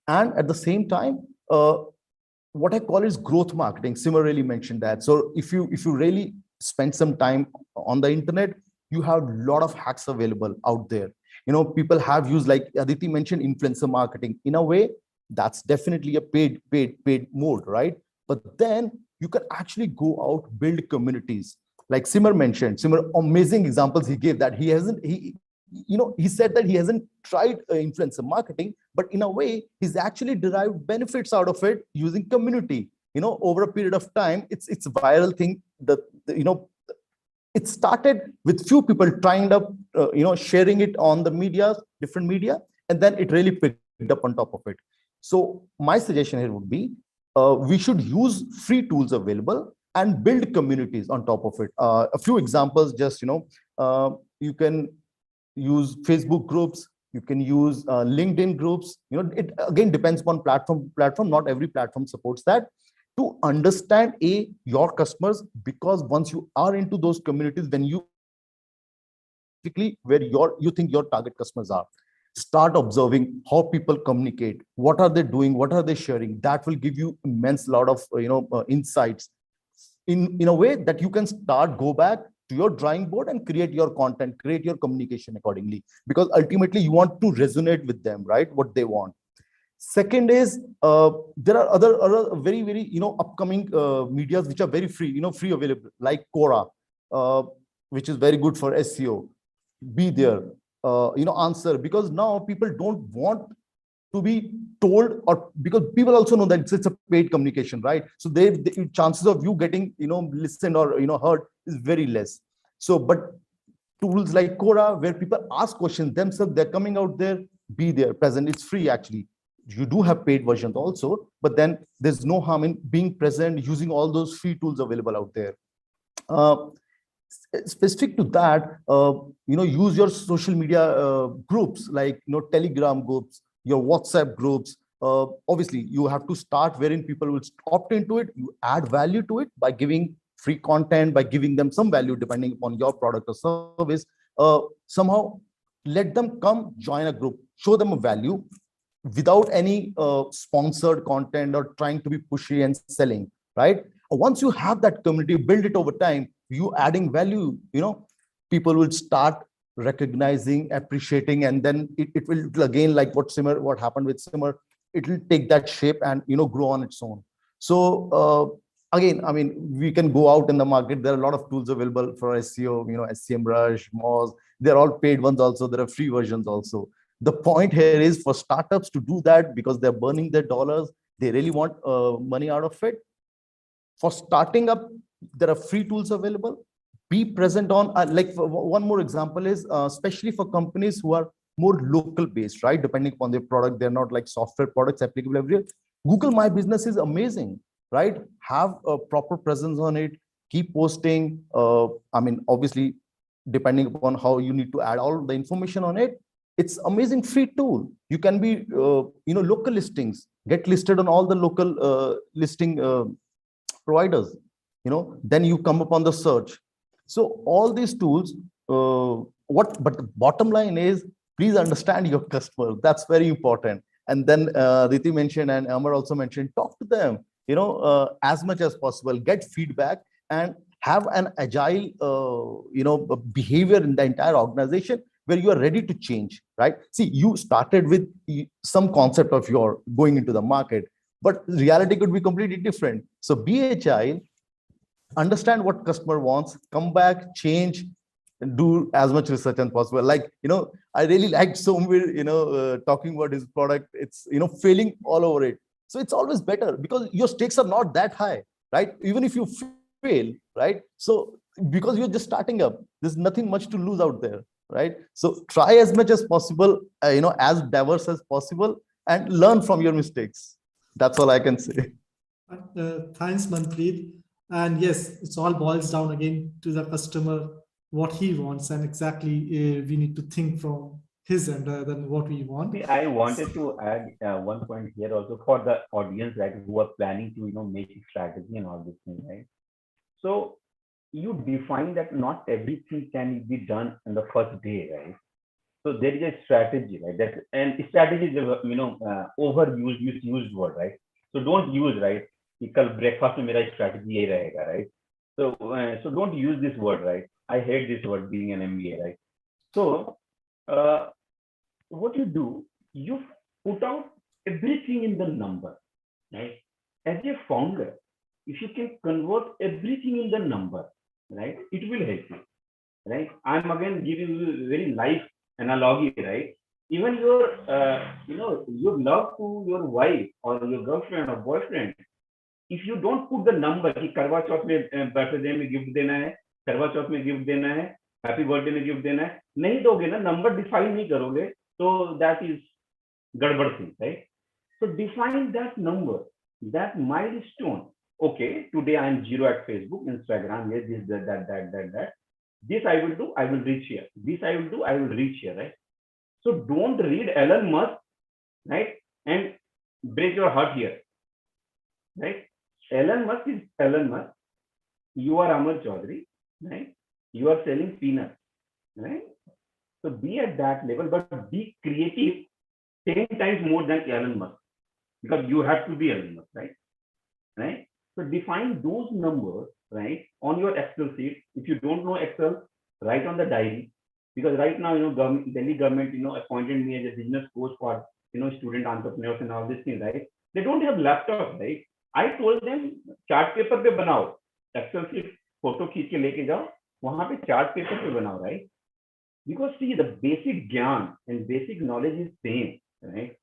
And at the same time, what I call is growth marketing. Simar really mentioned that. So if you really spend some time on the internet, you have a lot of hacks available out there. People have used, like Aditi mentioned, influencer marketing. In a way, that's definitely a paid mode, right? But then you can actually go out, build communities. Like Simar mentioned, Simar, amazing examples he gave, that he said that he hasn't tried influencer marketing, but in a way he's actually derived benefits out of it using community. Over a period of time, it's a viral thing. It started with few people trying up, sharing it on the media, different media, and then it really picked up on top of it. So my suggestion here would be, we should use free tools available and build communities on top of it. A few examples, just you can use Facebook groups, you can use LinkedIn groups. It again depends upon platform. Not every platform supports that. To understand your customers, because once you are into those communities, when you where you think your target customers are, start observing how people communicate, what are they doing, what are they sharing. That will give you immense lot of insights, in a way that you can start, go back to your drawing board and create your content, create your communication accordingly, because ultimately you want to resonate with them, right? What they want. Second is, there are other very, very upcoming medias which are very free, free available, like Quora, uh, which is very good for SEO. Be there, answer, because now people don't want to be told, or because people also know that it's a paid communication, right? So the chances of you getting listened or heard is very less. So but tools like Quora, where people ask questions themselves, they're coming out there, be there, present. It's free actually. You do have paid versions also, but then there's no harm in being present, using all those free tools available out there. uh, Specific to that, use your social media groups, like Telegram groups, your WhatsApp groups, obviously you have to start wherein people will opt into it. You add value to it by giving free content, by giving them some value depending upon your product or service. Somehow let them come join a group, show them a value without any sponsored content or trying to be pushy and selling, right? Once you have that community, build it over time, you adding value, people will start recognizing, appreciating, and then it will again, like what happened with Simmer, it will take that shape and grow on its own. So again, I mean, we can go out in the market. There are a lot of tools available for SEO, SCMrush, Moz. They're all paid ones also. There are free versions also. The point here is for startups to do that because they're burning their dollars. They really want money out of it. For starting up, there are free tools available. Be present on, one more example is, especially for companies who are more local based, right? Depending upon their product, they're not like software products applicable everywhere. Google My Business is amazing, right? Have a proper presence on it. Keep posting. I mean, obviously, depending upon how you need to add all the information on it, it's amazing free tool. You can be, local listings, get listed on all the local listing providers, then you come upon the search. So all these tools, but the bottom line is, please understand your customer. That's very important. And then Riti mentioned, and Amar also mentioned, talk to them, as much as possible, get feedback and have an agile, behavior in the entire organization where you are ready to change, right? See, you started with some concept of your going into the market, but reality could be completely different. So be agile, understand what customer wants, come back, change, and do as much research as possible. Like, I really liked Somir, talking about his product. It's, failing all over it. So it's always better because your stakes are not that high, right? Even if you fail, right? So because you're just starting up, there's nothing much to lose out there, right? So try as much as possible, as diverse as possible, and learn from your mistakes. That's all I can say. Thanks, Manpreet. And yes, it's all boils down again to the customer, what he wants, and exactly we need to think from his end rather than what we want. See, I wanted to add one point here also for the audience, right, who are planning to, make a strategy and all this thing, right? So you define that not everything can be done in the first day, right? So there is a strategy, right? And strategy is, overused, misused word, right? So don't use, right? कि कल breakfast में मेरा strategy यही रहेगा, right? So don't use this word, right? I hate this word being an MBA, right? So what you do, you put out everything in the number, right? As a founder, if you can convert everything in the number, right, it will help you, right? I'm again giving you very life analogy, right? Even your love to your wife or your girlfriend or boyfriend, if you don't put the number कि करवा चौथ में birthday में gift देना है, करवा चौथ में gift देना है, हैप्पी बर्थडे में गिफ्ट देना है, नहीं दोगे ना, नंबर डिफाइन नहीं करोगे, तो दैट इज गड़बड़ थी, right? So define that number, that milestone. Okay, today I am 0 at Facebook, Instagram, yes, this, that. This I will do, I will reach here. This I will do, I will reach here, right? So don't read Elon Musk, right? And break your heart here, right? Elon Musk is Elon Musk. You are Amar Chaudhary, right? You are selling peanuts, right? So be at that level, but be creative 10 times more than Elon Musk, because you have to be Elon Musk, right? Right? So define those numbers, right, on your Excel sheet. If you don't know Excel, write on the diary. Because right now, Delhi government, appointed me as a business coach for, student entrepreneurs and all these things, right? They don't have laptops, right? I told them chart paper पे बनाओ, Excel sheet photo खींच के लेके जाओ, वहां पे chart paper पे बनाओ, right? Because see, the basic ज्ञान and basic knowledge is same, right?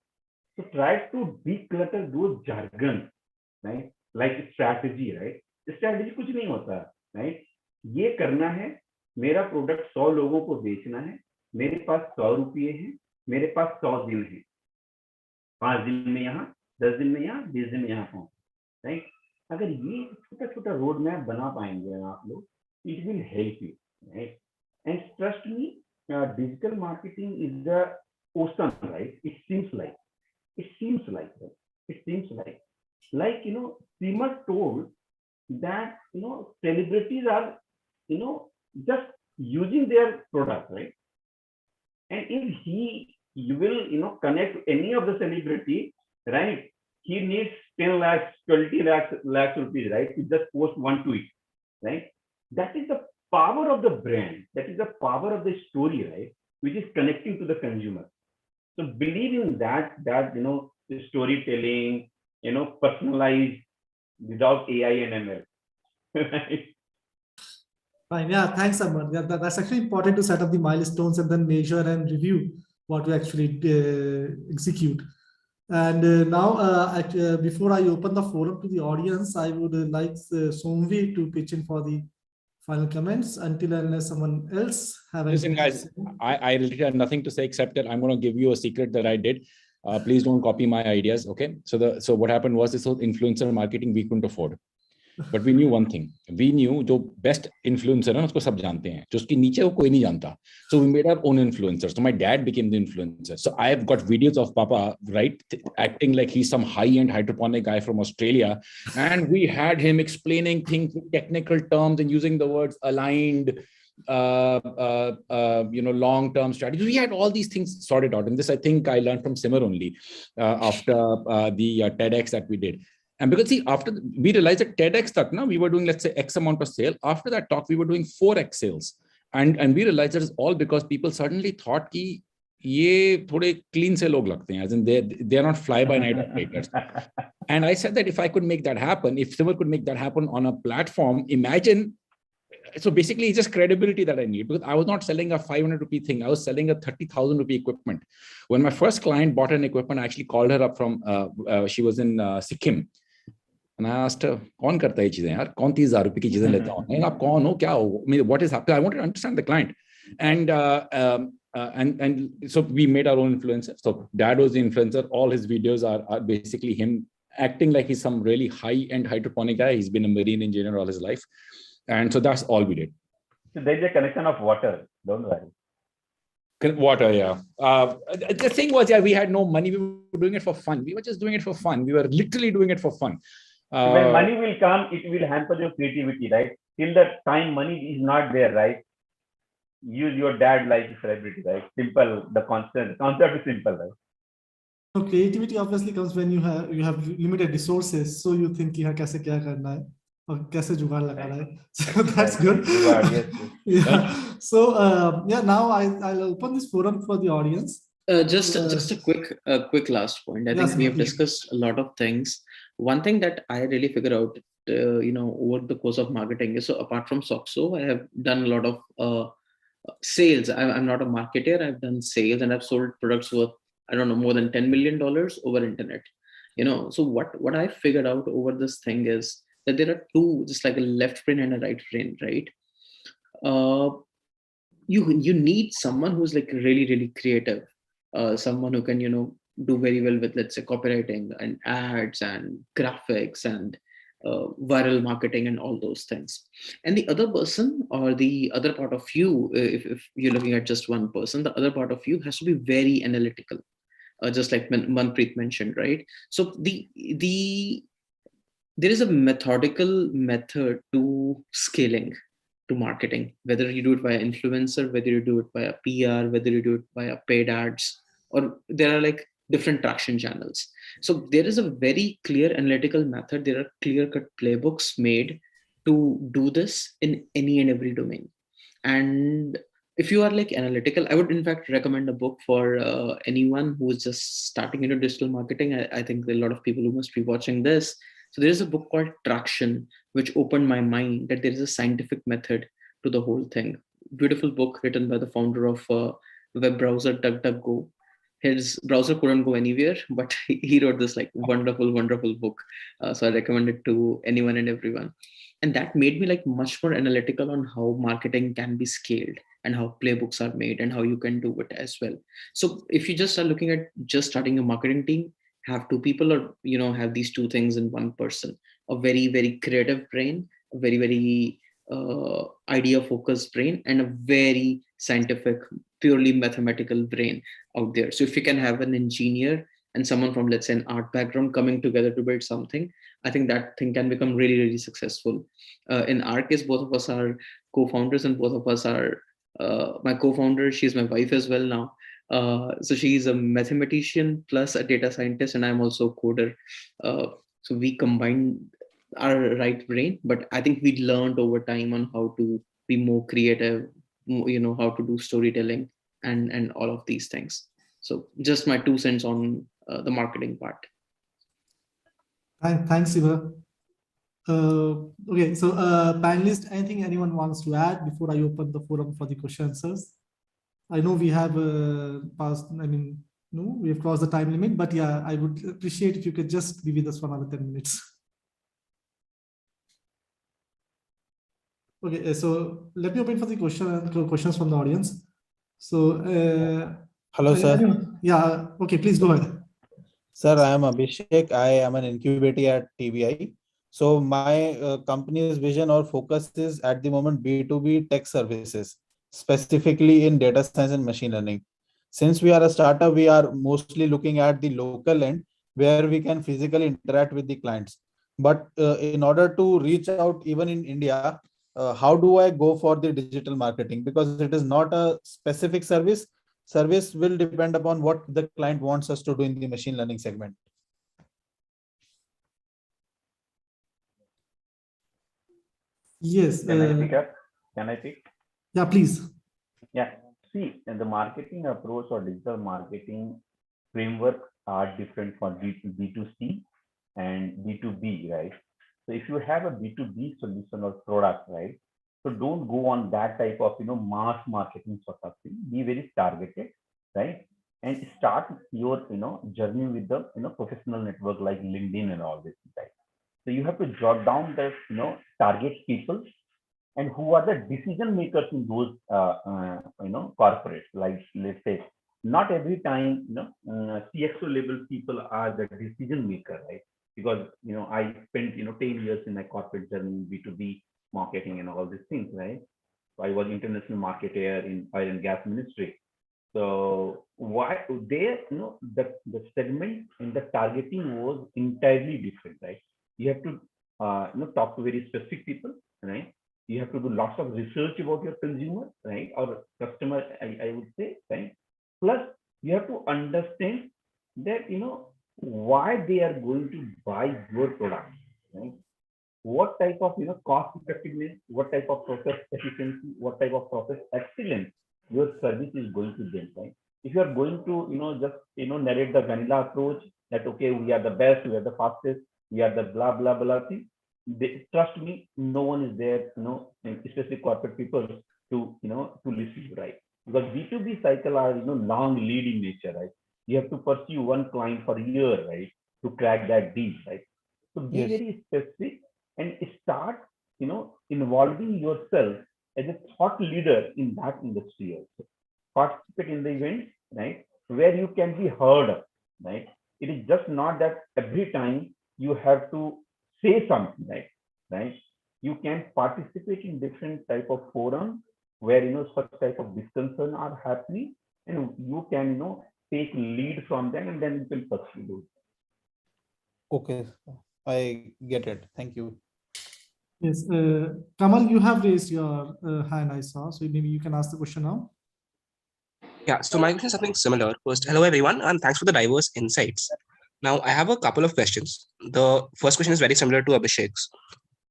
So try to declutter those jargon, right? Like strategy, right? Strategy कुछ नहीं होता, right? ये करना है, मेरा प्रोडक्ट 100 लोगों को बेचना है, मेरे पास 100 रुपये हैं, मेरे पास 100 दिन है, 5 दिन में यहाँ, 10 दिन में यहाँ, 20 दिन में यहाँ पहुंच, राइट? अगर ये छोटा छोटा रोड मैप बना पाएंगे आप लोग, it will help you, right? And trust me, digital marketing is the ocean, right? It seems like, It seems like that. It seems like Seema told that celebrities are just using their product, right? And if you will connect any of the celebrity, right? He needs 10 lakhs, 20 lakhs rupees, right? To just post one tweet, right? That is the power of the brand. That is the power of the story, right? Which is connecting to the consumer. So believe in that the storytelling, personalized without AI and ML. Right? Fine. Yeah, thanks, Amar. Yeah, that's actually important to set up the milestones and then measure and review what we actually execute. And now, before I open the forum to the audience, I would like Somvi to pitch in for the final comments until unless someone else have Listen, anything to guys, say. I really have nothing to say except that I'm going to give you a secret that I did. Please don't copy my ideas. Okay. So what happened was this whole influencer marketing we couldn't afford. But we knew one thing. We knew जो best influencer है ना उसको सब जानते हैं. जो उसके नीचे वो कोई नहीं जानता. So we made our own influencers. So my dad became the influencer. So I've got videos of Papa, right, acting like he's some high-end hydroponic guy from Australia, and we had him explaining things in technical terms and using the words aligned, long-term strategy. We had all these things sorted out, and this I think I learned from Simar only after the TEDx that we did. And because see, after we realized that TEDx tak, we were doing, let's say, X amount of sale. After that talk, we were doing 4X sales. And we realized that it's all because people suddenly thought कि ये थोड़े clean से लोग लगते हैं, as in they are not fly-by-night operators. And I said that if I could make that happen, if Simar could make that happen on a platform, imagine. So basically, it's just credibility that I need, because I was not selling a 500 rupee thing. I was selling a 30,000 rupee equipment. When my first client bought an equipment, I actually called her up from, she was in Sikkim. And I asked her, कौन करता है ये चीजें यार? कौन 30,000 रुपए की चीजें लेता हूँ? आप कौन हो? क्या हो? I mean, what is happening? I wanted to understand the client. And so we made our own influencer. So Dad was the influencer. All his videos are basically him acting like he's some really high-end hydroponic guy. He's been a marine engineer all his life. And so that's all we did. So there's a connection of water. Don't worry. Water, yeah. The thing was, yeah, we had no money. We were doing it for fun. We were just doing it for fun. We were literally doing it for fun. When money will come, it will hamper your creativity, right? Till the time money is not there, right? Use your dad like a celebrity, right? Simple. The concept is simple, right? So creativity obviously comes when you have limited resources. So you think कि हाँ कैसे क्या करना है और कैसे जुगाड़ लगाना है. So that's good. Yes. Yeah. So yeah, now I'll open this forum for the audience. Just a quick last point. I think we have discussed a lot of things. One thing that I really figured out, over the course of marketing is, so apart from Soxo, I have done a lot of sales. I'm not a marketer. I've done sales and I've sold products worth, I don't know, more than $10 million over internet. So what I figured out over this thing is that there are two, just like a left brain and a right brain, right? You need someone who's like really, really creative. Someone who can, do very well with, let's say, copywriting and ads and graphics and viral marketing and all those things. And the other person, or the other part of you, if you're looking at just one person, the other part of you has to be very analytical, just like Manpreet mentioned, right? So there is a methodical method to scaling, to marketing, whether you do it via influencer, whether you do it via PR, whether you do it via paid ads, or there are like different traction channels. So there is a very clear analytical method. There are clear-cut playbooks made to do this in any and every domain. And if you are like analytical, I would in fact recommend a book for anyone who is just starting into digital marketing. I think there are a lot of people who must be watching this. So there is a book called Traction, which opened my mind that there is a scientific method to the whole thing. Beautiful book written by the founder of web browser DuckDuckGo. His browser couldn't go anywhere, but he wrote this like wonderful book. So I recommend it to anyone and everyone. And that made me like much more analytical on how marketing can be scaled and how playbooks are made and how you can do it as well. So if you just are looking at just starting a marketing team, have two people, or have these two things in one person: a very, very creative brain, a very, very idea focused brain, and a very scientific, purely mathematical brain out there. So if you can have an engineer and someone from, let's say, an art background coming together to build something, I think that thing can become really, really successful. In our case, both of us are co-founders, and both of us are my co-founder. She's my wife as well now. So she's a mathematician plus a data scientist, and I'm also a coder. So we combined our right brain, but I think we learned over time on how to be more creative, how to do storytelling and all of these things. So just my 2 cents on the marketing part. Thanks, Siva. Okay, so panelists, anything anyone wants to add before I open the forum for the question answers? I know we have passed, no, we have crossed the time limit, but yeah, I would appreciate if you could just be with us for another 10 minutes. Okay, so let me open for the questions from the audience. So, hello, sir. Yeah, okay, please go ahead. Sir, I am Abhishek. I am an incubator at TBI. So my company's vision or focus is at the moment B2B tech services, specifically in data science and machine learning. Since we are a startup, we are mostly looking at the local end where we can physically interact with the clients. But in order to reach out even in India, how do I go for the digital marketing? Because it is not a specific service. Service will depend upon what the client wants us to do in the machine learning segment. Yes. Can I pick up? Can I pick? Yeah, please. Yeah. See, in the marketing approach or digital marketing framework are different for B2C and B2B, right? So if you have a B2B solution or product, right? So don't go on that type of, mass marketing sort of thing. Be very targeted, right? And start your, journey with the, professional network like LinkedIn and all this, right? So you have to jot down the, target people and who are the decision makers in those corporates. Like, let's say, not every time CXO level people are the decision maker, right? Because I spent 10 years in my corporate journey, B2B marketing and all these things, right? So I was international marketer in oil and gas ministry. So why there, the segment and the targeting was entirely different, right? You have to talk to very specific people, right? You have to do lots of research about your consumer, right? Or customer, I would say, right? Plus, you have to understand that why they are going to buy your product, right? What type of cost effectiveness, what type of process efficiency, what type of process excellence your service is going to bring, right? If you are going to just narrate the vanilla approach that okay, we are the best, we are the fastest, we are the blah blah blah thing, trust me, no one is there, especially corporate people to to listen, right? Because B2B cycle are long lead in nature, right? You have to pursue one client for a year, right, to crack that deal, right? So be very specific and start involving yourself as a thought leader in that industry also. Participate in the event, right, where you can be heard of, right? It is just not that every time you have to say something, right? You can participate in different type of forum where such type of discussion are happening, and you can take lead from them, and then you can pursue those. Okay, I get it. Thank you. Yes, Kamal, you have raised your hand, I saw. So maybe you can ask the question now. Yeah, so my question is something similar. First, hello everyone, and thanks for the diverse insights. Now, I have a couple of questions. The first question is very similar to Abhishek's.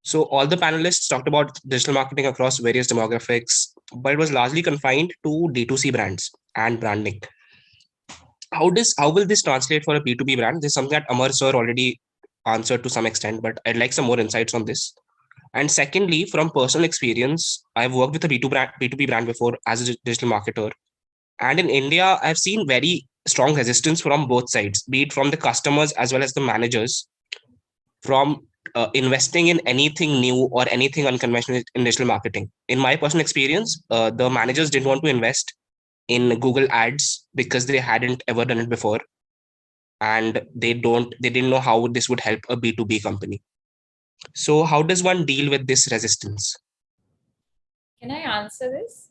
So all the panelists talked about digital marketing across various demographics, but it was largely confined to D2C brands and branding. How will this translate for a B2B brand? This is something that Amar sir already answered to some extent, but I'd like some more insights on this. And secondly, from personal experience, I've worked with a B2B brand before as a digital marketer. And in India, I've seen very strong resistance from both sides, be it from the customers as well as the managers, from investing in anything new or anything unconventional in digital marketing. In my personal experience, the managers didn't want to invest in Google ads because they hadn't ever done it before. And they didn't know how this would help a B2B company. So how does one deal with this resistance? Can I answer this?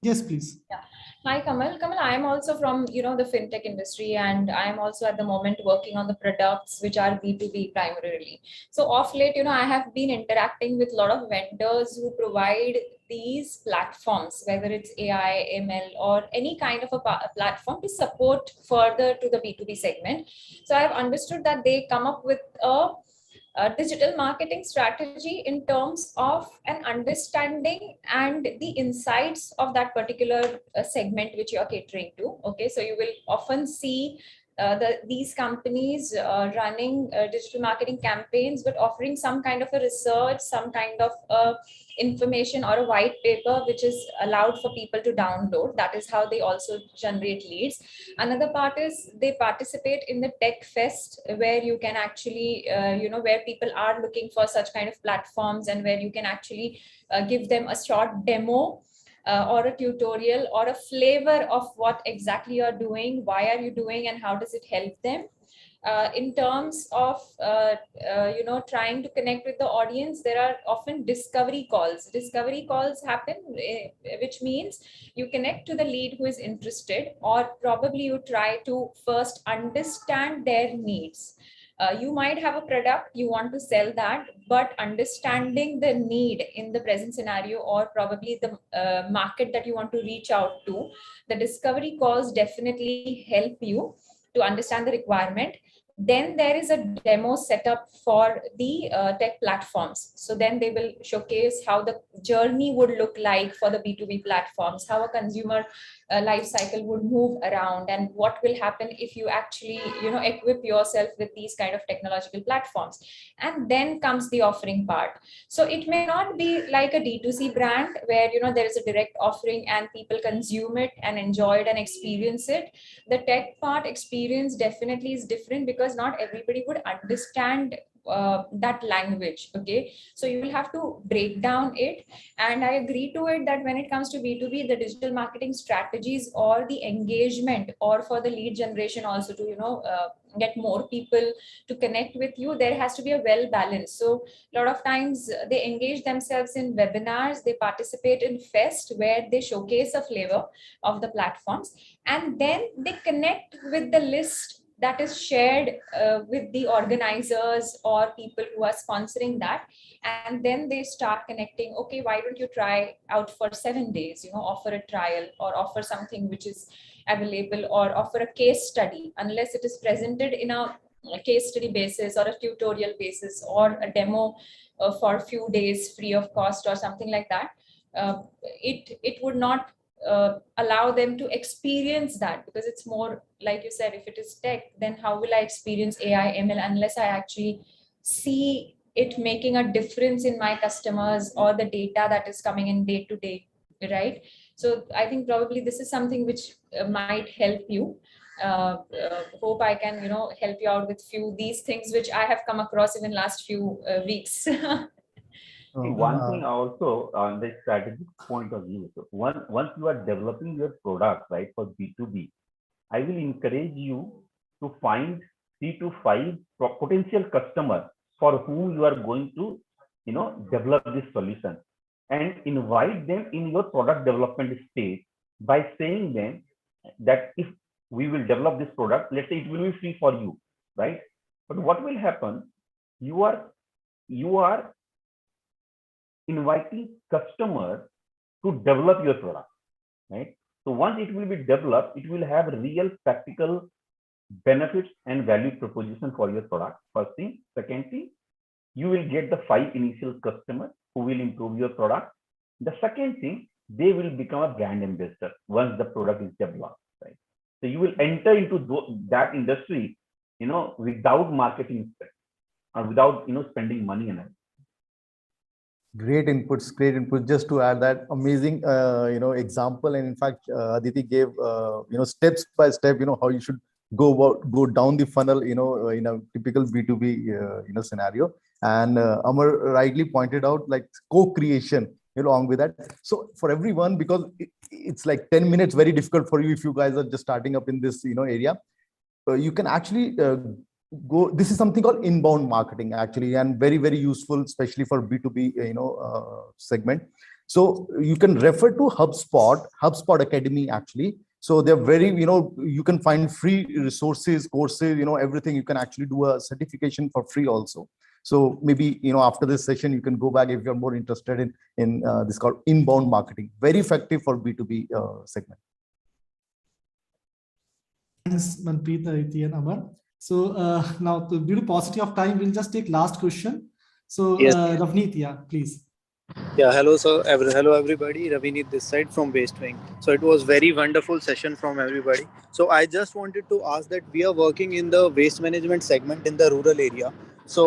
Yes, please. Yeah. Hi, Kamal. Kamal, I am also from, the fintech industry, and I am also at the moment working on the products which are B2B primarily. So of late, I have been interacting with a lot of vendors who provide these platforms, whether it's AI, ML, or any kind of a platform to support further to the B2B segment. So I've understood that they come up with digital marketing strategy in terms of an understanding and the insights of that particular segment which you are catering to. Okay, so you will often see these companies running digital marketing campaigns, but offering some kind of a research, some kind of information or a white paper which is allowed for people to download. That is how they also generate leads. Another part is they participate in the tech fest, where you can actually where people are looking for such kind of platforms, and where you can actually give them a short demo or a tutorial or a flavor of what exactly you're doing, why are you doing, and how does it help them. In terms of trying to connect with the audience, there are often discovery calls. Discovery calls happen, which means you connect to the lead who is interested, or probably you try to first understand their needs. You might have a product, you want to sell that, but understanding the need in the present scenario, or probably the market that you want to reach out to, the discovery calls definitely help you to understand the requirement. Then there is a demo setup for the tech platforms. So then they will showcase how the journey would look like for the B2B platforms, how a consumer life cycle would move around, and what will happen if you actually equip yourself with these kind of technological platforms. And then comes the offering part. So it may not be like a D2C brand where there is a direct offering and people consume it and enjoy it and experience it. The tech part experience definitely is different, because not everybody would understand that language. Okay, so you will have to break down it. And I agree to it that when it comes to B2B, the digital marketing strategies or the engagement, or for the lead generation also to get more people to connect with you, there has to be a well balance. So a lot of times they engage themselves in webinars, they participate in fest where they showcase a flavor of the platforms, and then they connect with the list that is shared with the organizers or people who are sponsoring that. And then they start connecting, okay, why don't you try out for 7 days, offer a trial, or offer something which is available, or offer a case study, unless it is presented in a case study basis or a tutorial basis or a demo for a few days free of cost or something like that. It would not allow them to experience that, because it's more like you said, if it is tech, then how will I experience AI ML unless I actually see it making a difference in my customers or the data that is coming in day to day, right? So I think probably this is something which might help you. Hope I can help you out with few these things which I have come across even last few weeks. See, one thing also on the strategic point of view. So once you are developing your product, right, for B2B, I will encourage you to find 3 to 5 potential customers for whom you are going to, develop this solution, and invite them in your product development stage by saying them that if we will develop this product, let's say it will be free for you, right? But what will happen? You are inviting customers to develop your product, right? So once it will be developed, it will have real practical benefits and value proposition for your product. First thing. Second thing, you will get the 5 initial customers who will improve your product. The second thing, they will become a brand ambassador once the product is developed, right? So you will enter into that industry, without marketing or without, spending money in it. Great inputs, great inputs. Just to add that amazing, example, and in fact, Aditi gave, steps by step, how you should go down the funnel, in a typical B2B, scenario. And Amar rightly pointed out, like co-creation along with that. So for everyone, because it's like 10 minutes, very difficult for you if you guys are just starting up in this, area. You can actually go. This is something called inbound marketing actually, and very, very useful, especially for B2B segment. So you can refer to HubSpot Academy actually. So they're very, you can find free resources, courses, everything. You can actually do a certification for free also. So maybe, after this session, you can go back if you're more interested in this called inbound marketing. Very effective for B2B segment. Thanks, Manpreet, Aditi, and Amar. So now, due to paucity of time, we'll just take last question. So Yes. Ravneet, yeah, please. Yeah, hello, sir. Hello, everybody. Ravinit this side from Waste Wing. So it was very wonderful session from everybody. So I just wanted to ask that we are working in the waste management segment in the rural area. So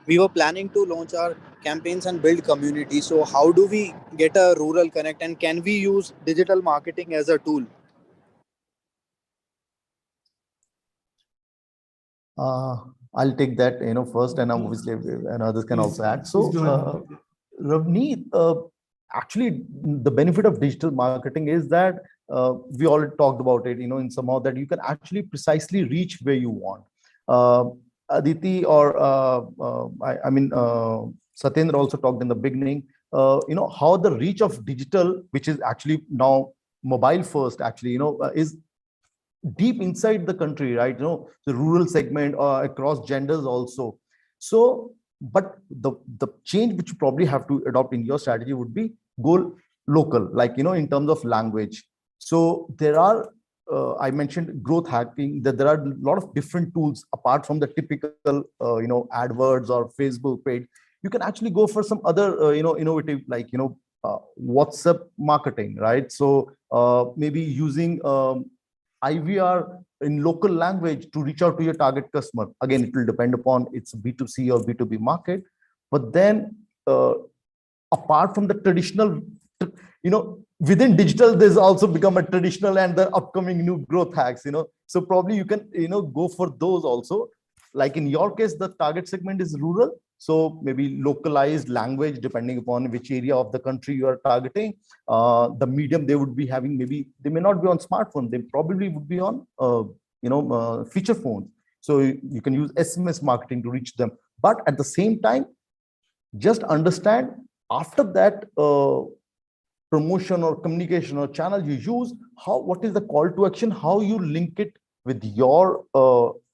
we were planning to launch our campaigns and build community. So how do we get a rural connect, and can we use digital marketing as a tool? I'll take that, first, and obviously, and others can also add. So, Ravneet, actually, the benefit of digital marketing is that we already talked about it, in somehow that you can actually precisely reach where you want. Aditi or Satyendra also talked in the beginning, how the reach of digital, which is actually now mobile first, actually, is deep inside the country, right? The rural segment across genders also. So, but the change which you probably have to adopt in your strategy would be go local, like, in terms of language. So there are, I mentioned growth hacking, that there are a lot of different tools apart from the typical, AdWords or Facebook page. You can actually go for some other, innovative, like, WhatsApp marketing, right? So maybe using IVR in local language to reach out to your target customer. Again, it will depend upon it's a B2C or B2B market. But then apart from the traditional, within digital, there's also become a traditional and the upcoming new growth hacks, So probably you can, go for those also. Like in your case, the target segment is rural. So maybe localized language, depending upon which area of the country you are targeting. The medium they would be having, maybe they may not be on smartphone. They probably would be on, feature phones. So you can use SMS marketing to reach them. But at the same time, just understand after that promotion or communication or channel you use, what is the call to action, how you link it with your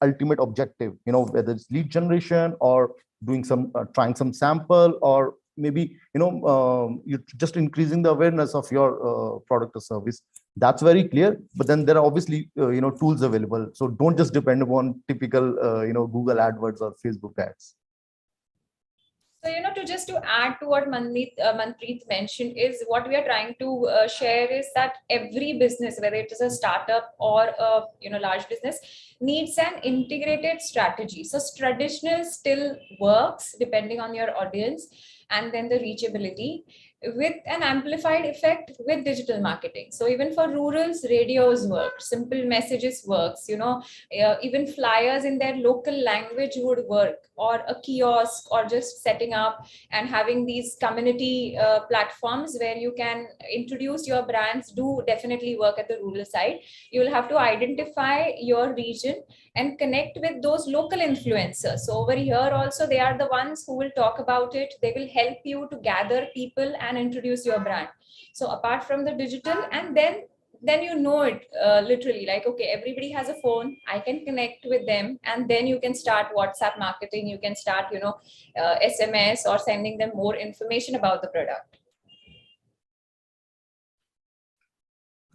ultimate objective, whether it's lead generation or doing some trying some sample, or maybe you're just increasing the awareness of your product or service. That's very clear. But then there are obviously tools available, so don't just depend upon typical Google AdWords or Facebook ads. So, to add to what Manpreet mentioned, is what we are trying to share is that every business, whether it is a startup or a large business, needs an integrated strategy. So traditional still works depending on your audience, and then the reachability with an amplified effect with digital marketing. So even for rurals, radios work, simple messages works, even flyers in their local language would work, or a kiosk, or just setting up and having these community platforms where you can introduce your brands do definitely work at the rural side. You will have to identify your region and connect with those local influencers. So over here also, they are the ones who will talk about it. They will help you to gather people and introduce your brand. So apart from the digital, and then it literally, like, okay, everybody has a phone, I can connect with them, and then you can start WhatsApp marketing, you can start SMS, or sending them more information about the product.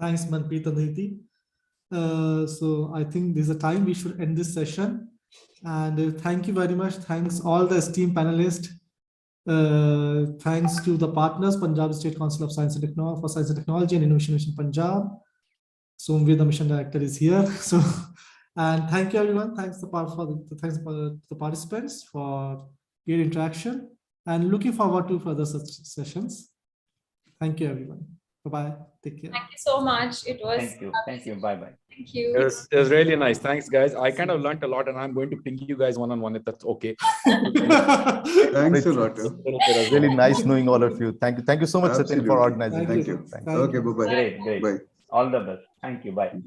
Thanks, Manpreet and Aditi. So I think this is a time we should end this session. And thank you very much. Thanks all the esteemed panelists. Thanks to the partners, Punjab State Council of Science and Technology for Science and Technology and Innovation Mission Punjab. Somveer, the mission director, is here. So, and thank you everyone. Thanks for the participants for your interaction, and looking forward to further such sessions. Thank you everyone. Bye-bye. Take care. Thank you so much. It was Thank you. Bye-bye. Thank you. It was really nice. Thanks, guys. I kind of learned a lot, and I'm going to ping you guys one-on-one if that's okay. Thanks a lot. It was really nice knowing all of you. Thank you. Thank you so much, Satyen, for organizing. Thank you. Thank Okay, bye-bye. Great. Bye. All the best. Thank you. Bye.